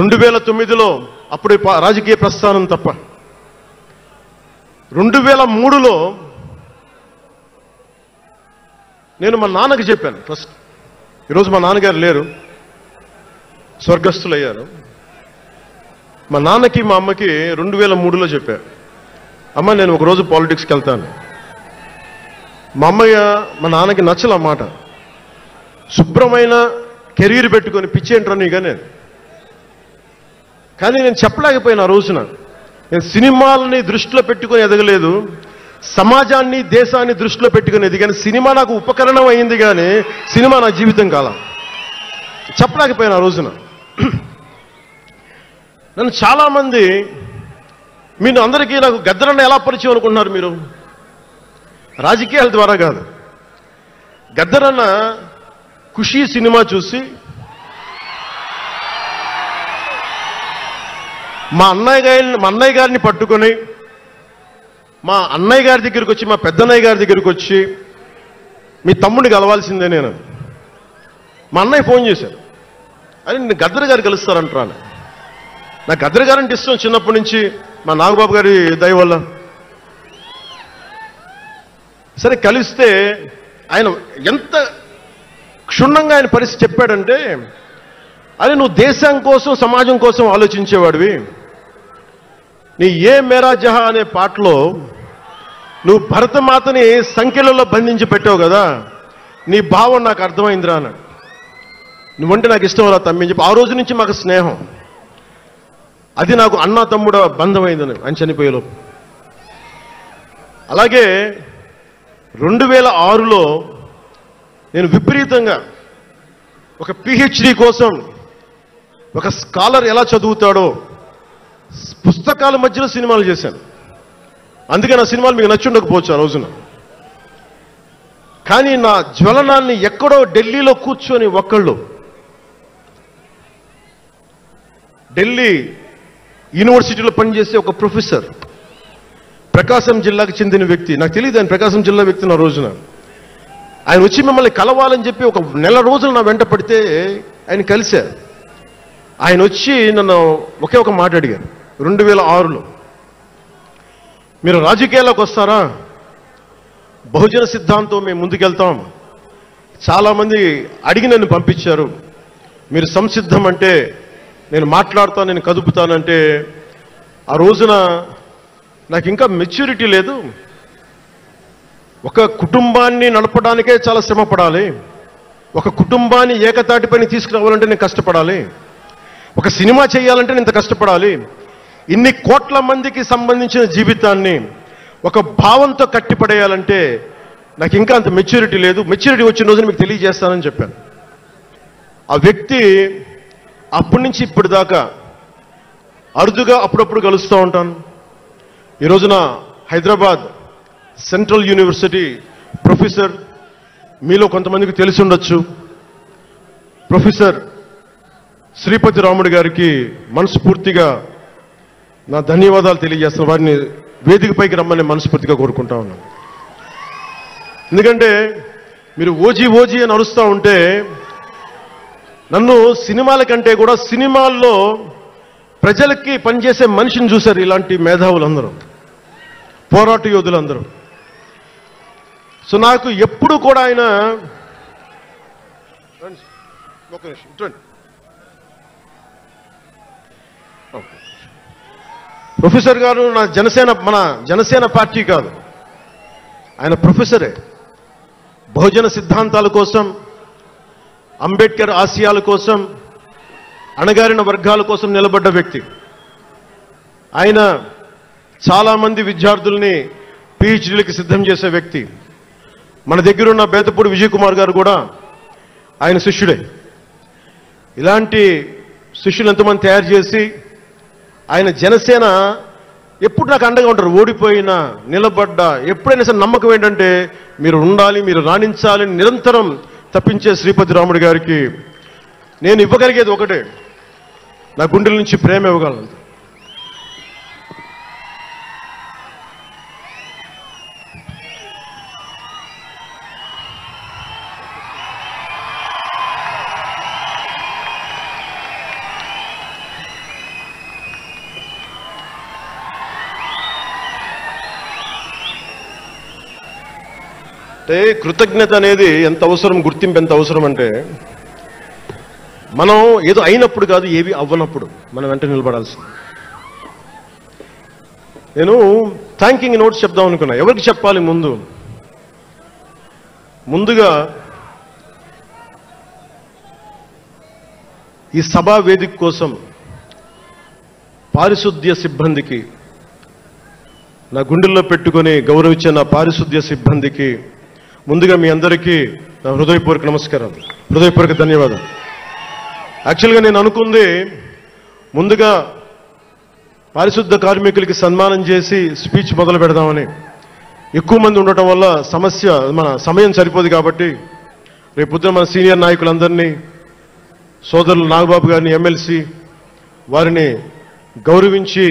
2009లో అప్పుడు రాజకీయ ప్రస్థానం తప్ప 2003లో నేను మా నాన్నకి చెప్పాను. ఫస్ట్ ఈరోజు మా నాన్నగారు లేరు, స్వర్గస్థులయ్యారు. మా నాన్నకి మా అమ్మకి 2003లో చెప్పారు, అమ్మ నేను ఒకరోజు పాలిటిక్స్కి వెళ్తాను. మా అమ్మయ్య మా నాన్నకి నచ్చల మాట. శుభ్రమైన కెరీర్ పెట్టుకొని పిచ్చేంట్రా నీగానే. కానీ నేను చెప్పలేకపోయినా. ఆ రోజున నేను సినిమాలని దృష్టిలో పెట్టుకొని ఎదగలేదు, సమాజాన్ని దేశాన్ని దృష్టిలో పెట్టుకుని ఎదిగాను. సినిమా నాకు ఉపకరణం అయింది కానీ సినిమా నా జీవితం కాలం. చెప్పలేకపోయినా ఆ రోజున. నన్ను చాలామంది, మీరు అందరికీ నాకు గద్దరన్న ఎలా పరిచయం అనుకుంటున్నారు మీరు? రాజకీయాల ద్వారా కాదు. గద్దరన్న ఖుషీ సినిమా చూసి మా అన్నయ్య గారిని పట్టుకొని మా అన్నయ్య గారి దగ్గరికి వచ్చి, మా పెద్దన్నయ్య గారి దగ్గరికి వచ్చి, మీ తమ్ముడిని కలవాల్సిందే నేను. మా అన్నయ్య ఫోన్ చేశారు, అని నేను గద్దర్ గారు కలుస్తారంటాను. నాకు గద్దర్ గారు అంటే ఇష్టం చిన్నప్పటి నుంచి, మా నాగబాబు గారి దయ వల్ల. సరే కలిస్తే ఆయన ఎంత క్షుణ్ణంగా ఆయన పరిస్థితి చెప్పాడంటే, అది నువ్వు దేశం కోసం సమాజం కోసం ఆలోచించేవాడివి. నీ ఏ మేరా జహా అనే పాటలో నువ్వు భరతమాతని సంఖ్యలలో బంధించి పెట్టావు కదా, నీ భావం నాకు అర్థమైందిరా అన్నాడు. నువ్వంటే నాకు ఇష్టం రా తమ్మి అని చెప్పి ఆ రోజు నుంచి మాకు స్నేహం. అది నాకు అన్న తమ్ముడు బంధమైందని ఆయన చనిపోయేలోపు. అలాగే 2006లో నేను విపరీతంగా ఒక పిహెచ్డి కోసం, ఒక స్కాలర్ ఎలా చదువుతాడో పుస్తకాల మధ్యలో సినిమాలు చేశాను. అందుకే నా సినిమాలు మీకు నచ్చి ఉండకపోవచ్చు ఆ రోజున. కానీ నా జ్వలనాన్ని ఎక్కడో ఢిల్లీలో కూర్చొని ఒక్కళ్ళు, ఢిల్లీ యూనివర్సిటీలో పనిచేసే ఒక ప్రొఫెసర్, ప్రకాశం జిల్లాకు చెందిన వ్యక్తి, నాకు తెలియదు ఆయన ప్రకాశం జిల్లా వ్యక్తి. నా రోజున ఆయన వచ్చి మిమ్మల్ని కలవాలని చెప్పి ఒక నెల రోజులు నా వెంట పడితే ఆయన కలిశారు. ఆయన వచ్చి నన్ను ఒకే ఒక మాట అడిగారు 2006లో, మీరు రాజకీయాల్లోకి వస్తారా? బహుజన సిద్ధాంతం మేము ముందుకెళ్తాం. చాలామంది అడిగి నన్ను పంపించారు, మీరు సంసిద్ధం అంటే నేను మాట్లాడతాను, నేను కదుపుతానంటే. ఆ రోజున నాకు ఇంకా మెచ్యూరిటీ లేదు. ఒక కుటుంబాన్ని నడపడానికే చాలా శ్రమ పడాలి, ఒక కుటుంబాన్ని ఏకతాటిపైన తీసుకురావాలంటే నేను కష్టపడాలి, ఒక సినిమా చేయాలంటే నేను ఇంత కష్టపడాలి. ఇన్ని కోట్ల మందికి సంబంధించిన జీవితాన్ని ఒక భావంతో కట్టిపడేయాలంటే నాకు ఇంకా అంత మెచ్యూరిటీ లేదు. మెచ్యూరిటీ వచ్చిన రోజున మీకు తెలియజేస్తానని చెప్పాను. ఆ వ్యక్తి అప్పటి నుంచి ఇప్పటిదాకా అరుదుగా అప్పుడప్పుడు కలుస్తూ ఉంటాను. ఈ రోజున హైదరాబాద్ సెంట్రల్ యూనివర్సిటీ ప్రొఫెసర్, మీలో కొంతమందికి తెలిసి ఉండొచ్చు, ప్రొఫెసర్ శ్రీపతి రాముడు గారికి మనస్ఫూర్తిగా నా ధన్యవాదాలు తెలియజేస్తున్న. వారిని వేదికపైకి రమ్మని మనస్ఫూర్తిగా కోరుకుంటా ఉన్నాను. ఎందుకంటే మీరు ఓజీ ఓజీ అని అరుస్తూ ఉంటే, నన్ను సినిమాల కంటే కూడా సినిమాల్లో ప్రజలకి పనిచేసే మనిషిని చూశారు ఇలాంటి మేధావులందరూ, పోరాట యోధులందరూ. సో నాకు ఎప్పుడు కూడా ఆయన ప్రొఫెసర్ గారు మన జనసేన పార్టీ కాదు, ఆయన ప్రొఫెసరే. బహుజన సిద్ధాంతాల కోసం, అంబేద్కర్ ఆశయాల కోసం, అణగారిన వర్గాల కోసం నిలబడ్డ వ్యక్తి. ఆయన చాలామంది విద్యార్థుల్ని పిహెచ్డీలకి సిద్ధం చేసే వ్యక్తి. మన దగ్గరున్న బేతపూడి విజయ్ కుమార్ గారు కూడా ఆయన శిష్యుడే. ఇలాంటి శిష్యులు ఎంతమంది తయారు చేసి ఆయన జనసేన ఎప్పుడు నాకు అండగా ఉంటారు. ఓడిపోయినా నిలబడ్డా ఎప్పుడైనా సరే నమ్మకం ఏంటంటే మీరు ఉండాలి, మీరు రాణించాలి నిరంతరం తప్పించే శ్రీపతి రాముడు గారికి నేను ఇవ్వగలిగేది ఒకటే, నా గుండెల నుంచి ప్రేమ ఇవ్వగలను. అంటే కృతజ్ఞత అనేది ఎంత అవసరం, గుర్తింపు ఎంత అవసరం అంటే మనం ఏదో అయినప్పుడు కాదు, ఏవి అవ్వనప్పుడు మనం వెంట నిలబడాల్సింది. నేను థ్యాంకింగ్ నోట్స్ చెప్దాం అనుకున్నా. ఎవరికి చెప్పాలి? ముందుగా ఈ సభా వేదిక కోసం పారిశుద్ధ్య సిబ్బందికి, నా గుండెల్లో పెట్టుకొని గౌరవించే నా పారిశుద్ధ్య సిబ్బందికి ముందుగా మీ అందరికీ నా హృదయపూర్వక నమస్కారాలు, హృదయపూర్వక ధన్యవాదాలు. యాక్చువల్గా నేను అనుకుంది ముందుగా పారిశుద్ధ కార్మికులకి సన్మానం చేసి స్పీచ్ మొదలు పెడదామని. ఎక్కువ మంది ఉండటం వల్ల మన సమయం సరిపోదు కాబట్టి రేపొద్దున మన సీనియర్ నాయకులందరినీ, సోదరులు నాగబాబు గారిని, ఎమ్మెల్సీ వారిని గౌరవించి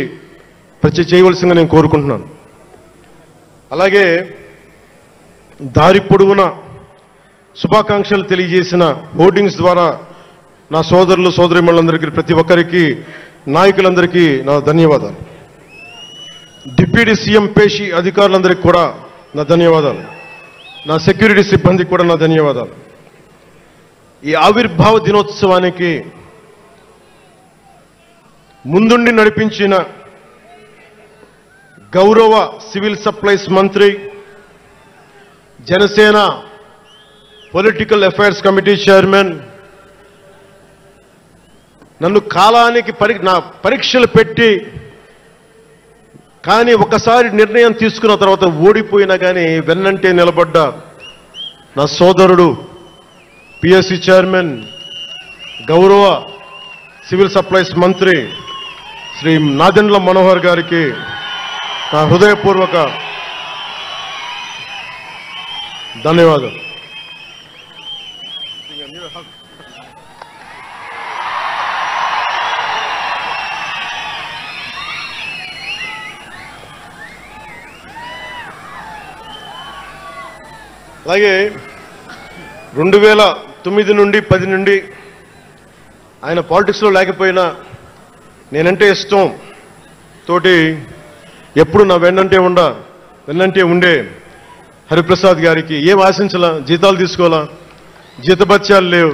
చేయవలసిందిగా నేను కోరుకుంటున్నాను. అలాగే దారి పొడవున శుభాకాంక్షలు తెలియజేసిన హోర్డింగ్స్ ద్వారా నా సోదరులు సోదరీమణులందరికీ, ప్రతి ఒక్కరికి, నాయకులందరికీ నా ధన్యవాదాలు. డిప్యూటీ సీఎం పేషి అధికారులందరికీ కూడా నా ధన్యవాదాలు. నా సెక్యూరిటీ సిబ్బందికి కూడా నా ధన్యవాదాలు. ఈ ఆవిర్భావ దినోత్సవానికి ముందుండి నడిపించిన గౌరవ సివిల్ సప్లైస్ మంత్రి, Janasena political affairs committee chairman, నన్ను కాలానికి నా పరీక్షలు పెట్టి కానీ ఒకసారి నిర్ణయం తీసుకున్న తర్వాత ఓడిపోయినా కానీ వెన్నంటే నిలబడ్డ నా సోదరుడు పిఎస్సి చైర్మన్, గౌరవ సివిల్ సప్లైస్ మంత్రి శ్రీ నాదెండ్ల మనోహర్ గారికి నా హృదయపూర్వక ధన్యవాదాలు. అలాగే 2009 నుండి 10 నుండి ఆయన పాలిటిక్స్లో లేకపోయినా నేనంటే ఇష్టం తోటి ఎప్పుడు నా వెన్నంటే ఉండే హరిప్రసాద్ గారికి ఏం ఆశించాలా, జీతాలు తీసుకోవాలా, జీతభత్యాలు లేవు,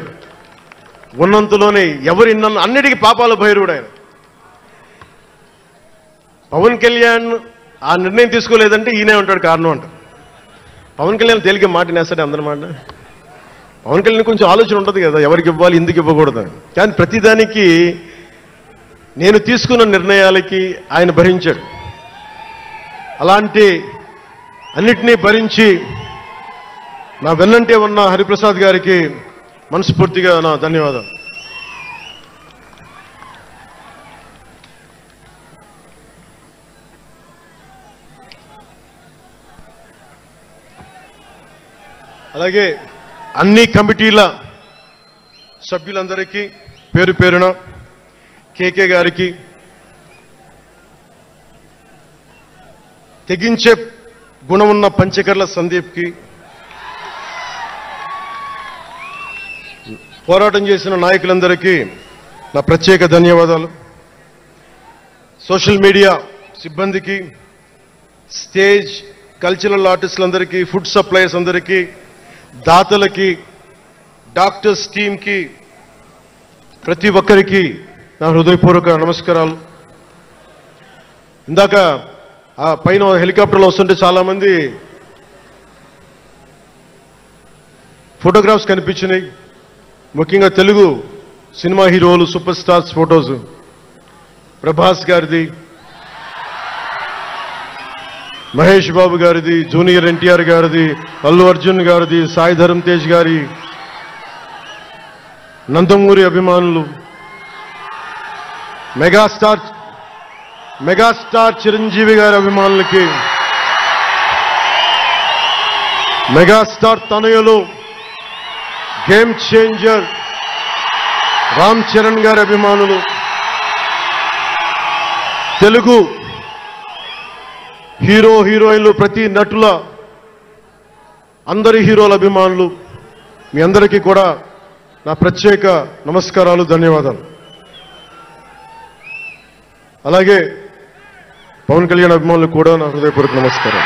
ఉన్నంతలోనే అన్నిటికీ పాపాల భైరవుడు ఆయన. పవన్ కళ్యాణ్ ఆ నిర్ణయం తీసుకోలేదంటే ఈయనే ఉంటాడు కారణం అంట. పవన్ కళ్యాణ్ తేలిక మాట నేస్తాడు అందరమాట. పవన్ కళ్యాణ్ కొంచెం ఆలోచన ఉంటుంది కదా, ఎవరికి ఇవ్వాలి, ఎందుకు ఇవ్వకూడదు. కానీ ప్రతిదానికి నేను తీసుకున్న నిర్ణయాలకి ఆయన భరించాడు. అలాంటి అన్నిటినీ భరించి నా వెన్నంటే ఉన్న హరిప్రసాద్ గారికి మనస్ఫూర్తిగా నా ధన్యవాదాలు. అలాగే అన్ని కమిటీల సభ్యులందరికీ పేరు పేరున, కేకే గారికి, తెగించే గుణమున్న పంచకర్ల సందీప్కి, పోరాటం చేసిన నాయకులందరికీ నా ప్రత్యేక ధన్యవాదాలు. సోషల్ మీడియా సిబ్బందికి, స్టేజ్ కల్చరల్ ఆర్టిస్టులందరికీ, ఫుడ్ సప్లైర్స్ అందరికీ, దాతలకి, డాక్టర్స్ టీమ్కి, ప్రతి ఒక్కరికి నా హృదయపూర్వక నమస్కారాలు. ఇందాక ఆ పైన హెలికాప్టర్లో వస్తుంటే చాలామంది ఫోటోగ్రాఫ్స్ కనిపించినాయి. ముఖ్యంగా తెలుగు సినిమా హీరోలు, సూపర్ స్టార్స్ ఫోటోస్, ప్రభాస్ గారిది, మహేష్ బాబు గారిది, జూనియర్ ఎన్టీఆర్ గారిది, అల్లు అర్జున్ గారిది, సాయి ధరమ్ తేజ్ గారి, నందమూరి అభిమానులు, మెగాస్టార్ చిరంజీవి గారి అభిమానులకి, మెగాస్టార్ తనయులు, గేమ్ చేంజర్ రామ్ చరణ్ గారి అభిమానులు, తెలుగు హీరోయిన్లు, ప్రతి నటుల అందరి హీరోల అభిమానులు, మీ అందరికీ కూడా నా ప్రత్యేక నమస్కారాలు, ధన్యవాదాలు. అలాగే పవన్ కళ్యాణ్ అభిమానులు కూడా నా హృదయపూర్వక నమస్కారం.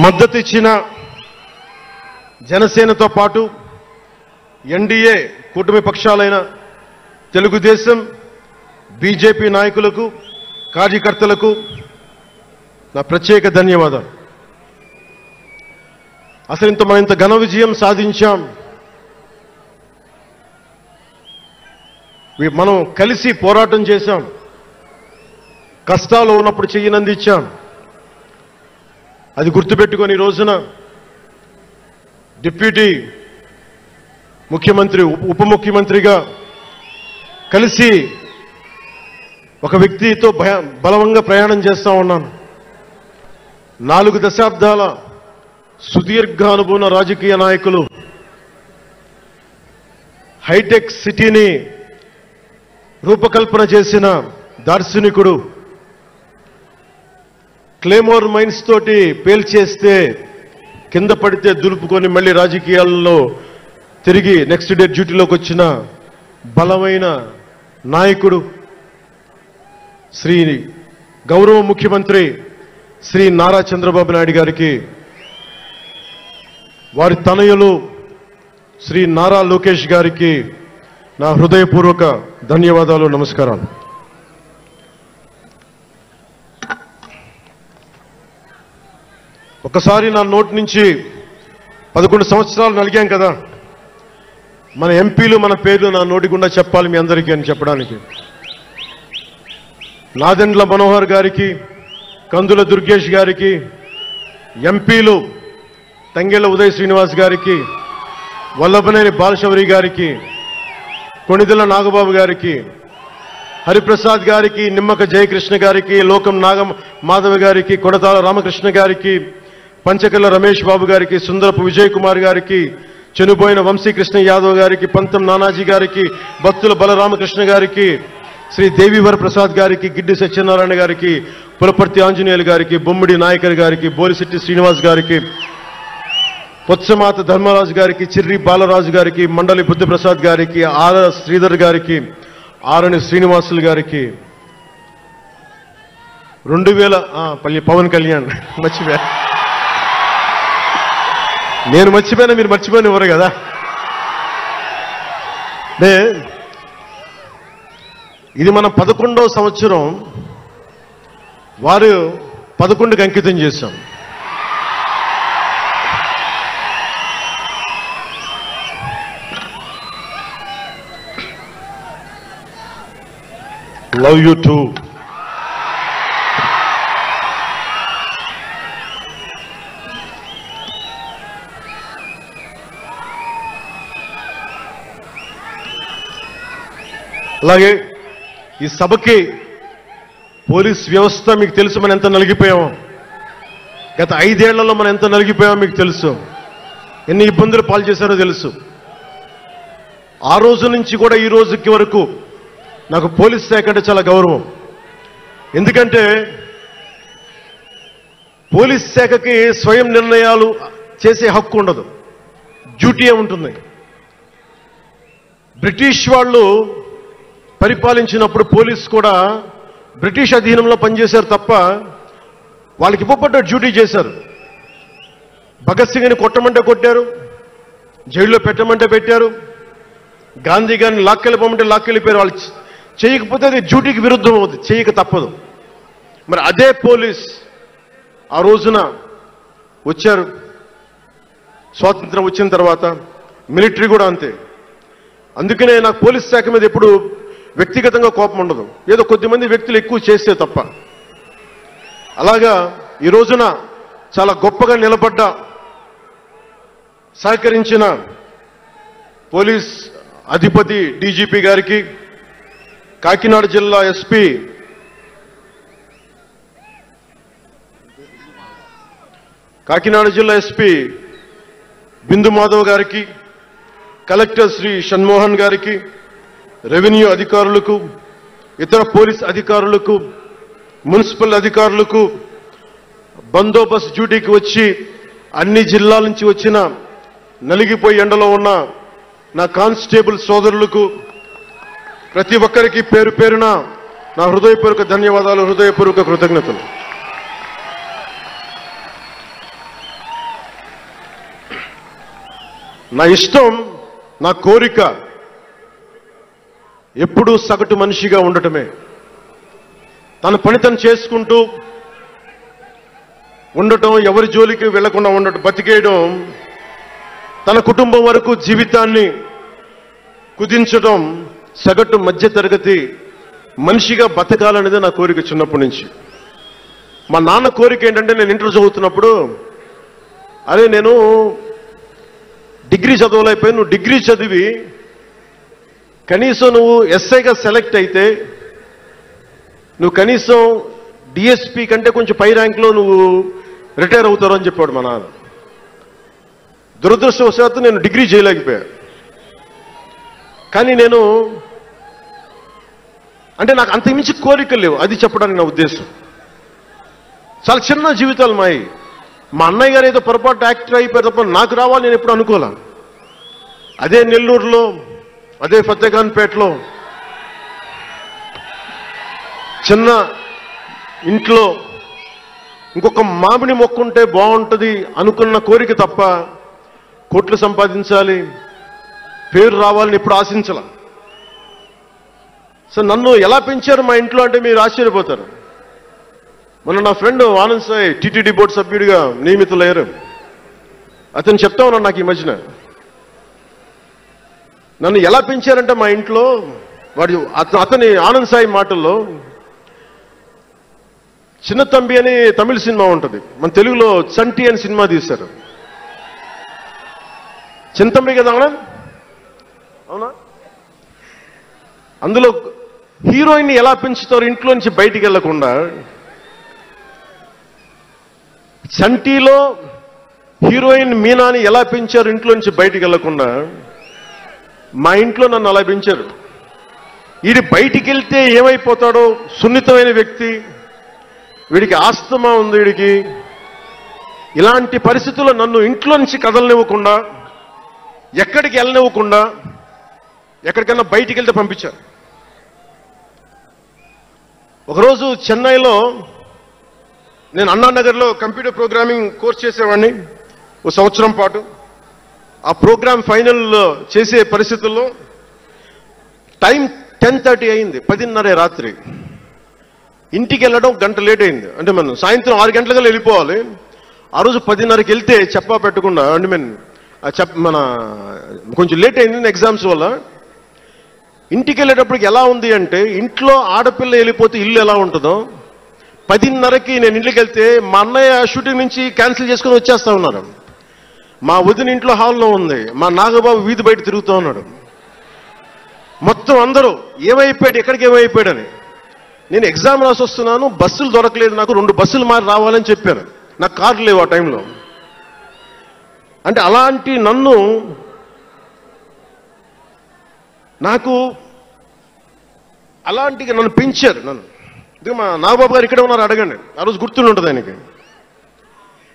మద్దతు ఇచ్చిన జనసేనతో పాటు ఎన్డీఏ కూటమి పక్షాలైన తెలుగుదేశం, బీజేపీ నాయకులకు, కార్యకర్తలకు నా ప్రత్యేక ధన్యవాదాలు. అసలు మనం ఇంత ఘన విజయం సాధించాం. మనం కలిసి పోరాటం చేశాం. కష్టాలు ఉన్నప్పుడు చెయ్యనందించాం. అది గుర్తుపెట్టుకొని ఈ రోజున డిప్యూటీ ముఖ్యమంత్రి, ఉప ముఖ్యమంత్రిగా కలిసి ఒక వ్యక్తితో బలవంగా ప్రయాణం చేస్తా ఉన్నాను. 4 దశాబ్దాల సుదీర్ఘ అనుభవం రాజకీయ నాయకులు, హైటెక్ సిటీని రూపకల్పన చేసిన దార్శనికుడు, క్లేమోర్ మైన్స్ తోటి పేల్చేస్తే కింద పడితే దులుపుకొని మళ్ళీ రాజకీయాల్లో తిరిగి నెక్స్ట్ డే డ్యూటీలోకి వచ్చిన బలమైన నాయకుడు శ్రీ గౌరవ ముఖ్యమంత్రి శ్రీ నారా చంద్రబాబు నాయుడు గారికి, వారి తనయులు శ్రీ నారా లోకేష్ గారికి నా హృదయపూర్వక ధన్యవాదాలు, నమస్కారాలు. ఒకసారి నా నోటి నుంచి 11 సంవత్సరాలు నలిగాం కదా, మన ఎంపీలు మన పేర్లు నా నోటి గుండా చెప్పాలి మీ అందరికీ అని చెప్పడానికి. నాదెండ్ల మనోహర్ గారికి, కందుల దుర్గేష్ గారికి, ఎంపీలు తంగెళ్ల ఉదయ్ శ్రీనివాస్ గారికి, వల్లభనేని బాలశౌరి గారికి, కొణిదెల నాగబాబు గారికి, హరిప్రసాద్ గారికి, నిమ్మక జయకృష్ణ గారికి, లోకం మాధవ గారికి, కొడతాల రామకృష్ణ గారికి, పంచకల్ల రమేష్ బాబు గారికి, సుందరపు విజయ్ కుమార్ గారికి, చనిపోయిన వంశీకృష్ణ యాదవ్ గారికి, పంతం నానాజీ గారికి, భక్తుల బలరామకృష్ణ గారికి, శ్రీ దేవివర ప్రసాద్ గారికి, గిడ్డి సత్యనారాయణ గారికి, పులపర్తి ఆంజనేయులు గారికి, బొమ్మిడి నాయకర్ గారికి, బోలిశెట్టి శ్రీనివాస్ గారికి, పొత్సమాత ధర్మరాజు గారికి, చిర్రి బాలరాజు గారికి, మండలి బుద్ధప్రసాద్ గారికి, ఆర్ శ్రీధర్ గారికి, ఆరణి శ్రీనివాసులు గారికి, 2000 పవన్ కళ్యాణ్ మర్చిపోయా, నేను మర్చిపోయినా మీరు మర్చిపోయిన ఎవరు కదా. ఇది మనం 11వ సంవత్సరం, వారు 11కి అంకితం చేశాం. Love you two. అలాగే ఈ సభకి పోలీస్ వ్యవస్థ మీకు తెలుసు, మనం ఎంత నలిగిపోయామో. గత 5 ఏళ్లలో మనం ఎంత నలిగిపోయామో మీకు తెలుసు. ఎన్ని ఇబ్బందులు పాలు చేశారో తెలుసు. ఆ రోజు నుంచి కూడా ఈ రోజుకి వరకు నాకు పోలీస్ శాఖ అంటే చాలా గౌరవం. ఎందుకంటే పోలీస్ శాఖకి స్వయం నిర్ణయాలు చేసే హక్కు ఉండదు, డ్యూటీ ఉంటుంది. బ్రిటిష్ వాళ్ళు పరిపాలించినప్పుడు పోలీస్ కూడా బ్రిటిష్ అధీనంలో పనిచేశారు తప్ప వాళ్ళకి ఇవ్వబడ్డ డ్యూటీ చేశారు. భగత్ సింగ్ని కొట్టమంటే కొట్టారు, జైల్లో పెట్టమంటే పెట్టారు, గాంధీ గారిని లాక్కెళ్ళిపోమంటే లాక్కెళ్ళిపోయారు. వాళ్ళు చేయకపోతే అది డ్యూటీకి విరుద్ధం అవుతుంది, చేయక తప్పదు. మరి అదే పోలీస్ ఆ రోజున వచ్చారు. స్వాతంత్రం వచ్చిన తర్వాత మిలిటరీ కూడా అంతే. అందుకనే నాకు పోలీస్ శాఖ మీద ఎప్పుడు వ్యక్తిగతంగా కోపం ఉండదు, ఏదో కొద్దిమంది వ్యక్తులు ఎక్కువ చేస్తే తప్ప. అలాగా ఈ రోజున చాలా గొప్పగా నిలబడ్డ, సహకరించిన పోలీస్ అధిపతి డీజీపీ గారికి, కాకినాడ జిల్లా ఎస్పీ బిందు మాధవ్ గారికి, కలెక్టర్ శ్రీ షణ్మోహన్ గారికి, రెవెన్యూ అధికారులకు, ఇతర పోలీస్ అధికారులకు, మున్సిపల్ అధికారులకు, బందోబస్తు డ్యూటీకి వచ్చి అన్ని జిల్లాల నుంచి వచ్చిన నలిగిపోయి ఎండలో ఉన్న నా కానిస్టేబుల్ సోదరులకు, ప్రతి ఒక్కరికి పేరు పేరున నా హృదయపూర్వక ధన్యవాదాలు, హృదయపూర్వక కృతజ్ఞతలు. నా ఇష్టం, నా కోరిక ఎప్పుడూ సగటు మనిషిగా ఉండటమే. తన పని తను చేసుకుంటూ ఉండటం, ఎవరి జోలికి వెళ్లకుండా ఉండటం, బతికేయడం, తన కుటుంబం వరకు జీవితాన్ని కుదించడం, సగటు మధ్యతరగతి మనిషిగా బతకాలనేది నా కోరిక చిన్నప్పటి నుంచి. మా నాన్న కోరిక ఏంటంటే, నేను ఇంటర్ చదువుతున్నప్పుడు, అదే నేను డిగ్రీ చదవలేకపోయి, నువ్వు డిగ్రీ చదివి కనీసం నువ్వు ఎస్ఐగా సెలెక్ట్ అయితే నువ్వు కనీసం డిఎస్పీ కంటే కొంచెం పై ర్యాంక్లో నువ్వు రిటైర్ అవుతారు అని చెప్పాడు మా నాన్న. దురదృష్టవశాత్తు నేను డిగ్రీ చేయలేకపోయా. కానీ నేను అంటే నాకు అంతకుమించి కోరికలు లేవు, అది చెప్పడానికి నా ఉద్దేశం. చాలా చిన్న జీవితాలు మాయి. మా అన్నయ్య గారు ఏదో పొరపాటు యాక్టర్ అయిపోయారు తప్ప నాకు రావాలి నేను ఎప్పుడు అనుకోలే. అదే నెల్లూరులో, అదే ఫతేఖాన్పేటలో చిన్న ఇంట్లో ఇంకొక మామిడి మొక్క ఉంటే బాగుంటుంది అనుకున్న కోరిక తప్ప కోట్లు సంపాదించాలి, పేరు రావాలని ఎప్పుడు ఆశించాల. సో నన్ను ఎలా పెంచారు మా ఇంట్లో అంటే మీరు ఆశ్చర్యపోతారు. మొన్న నా friend Anand Sai TTD board సభ్యుడిగా నియమితులయ్యారు. అతను చెప్తా ఉన్నాను నాకు ఈ మధ్యన, నన్ను ఎలా పెంచారంటే మా ఇంట్లో అతని ఆనంద్ సాయి మాటల్లో, చిన్న తంబి అని తమిళ సినిమా ఉంటుంది, మన తెలుగులో చంటి అని సినిమా తీశారు. చిన్న తంబి కదా అవునా? అందులో హీరోయిన్ ఎలా పెంచుతారు ఇంట్లో నుంచి బయటికి వెళ్లకుండా, చంటిలో హీరోయిన్ మీనాని ఎలా పెంచారు ఇంట్లో నుంచి బయటికి వెళ్లకుండా, మా ఇంట్లో నన్ను అలా పెంచారు. వీడి బయటికి వెళ్తే ఏమైపోతాడో, సున్నితమైన వ్యక్తి, వీడికి ఆస్తమా ఉంది, వీడికి ఇలాంటి పరిస్థితుల్లో నన్ను ఇంట్లో నుంచి కదలనివ్వకుండా, ఎక్కడికి వెళ్ళనివ్వకుండా, ఎక్కడికైనా బయటికి వెళ్తే పంపించారు. ఒకరోజు చెన్నైలో నేను అన్నానగర్లో కంప్యూటర్ ప్రోగ్రామింగ్ కోర్స్ చేసేవాడిని ఒక సంవత్సరం పాటు. ఆ ప్రోగ్రామ్ ఫైనల్ చేసే పరిస్థితుల్లో టైం 10:30 అయింది, 10:30 రాత్రి. ఇంటికి వెళ్ళడం గంట లేట్ అయింది. అంటే మనం సాయంత్రం 6 గంటలకు వెళ్ళిపోవాలి. ఆ రోజు 10:30కి వెళ్తే చెప్పా పెట్టకుండా, అంటే మన కొంచెం లేట్ అయింది ఎగ్జామ్స్ వల్ల. ఇంటికి వెళ్ళేటప్పటికి ఎలా ఉంది అంటే, ఇంట్లో ఆడపిల్ల వెళ్ళిపోతే ఇల్లు ఎలా ఉంటుందో, 10:30కి నేను ఇంటికి వెళ్తే మా అన్నయ్య షూటింగ్ నుంచి క్యాన్సిల్ చేసుకుని వచ్చేస్తా ఉన్నారు. మా వదిన ఇంట్లో హాల్లో ఉంది, మా నాగబాబు వీధి బయట తిరుగుతూ ఉన్నాడు. మొత్తం అందరూ ఏమైపోయాడు, ఎక్కడికి ఏమైపోయాడని. నేను ఎగ్జామ్ రాసి వస్తున్నాను, బస్సులు దొరకలేదు నాకు, 2 బస్సులు మారి రావాలని చెప్పాను. నాకు కార్లు లేవు ఆ టైంలో. అంటే అలాంటి నన్ను పెంచారు. నన్ను మా నాగబాబు గారు ఇక్కడే ఉన్నారు, అడగండి, ఆ రోజు గుర్తుండి ఉంటుంది ఆయనకి.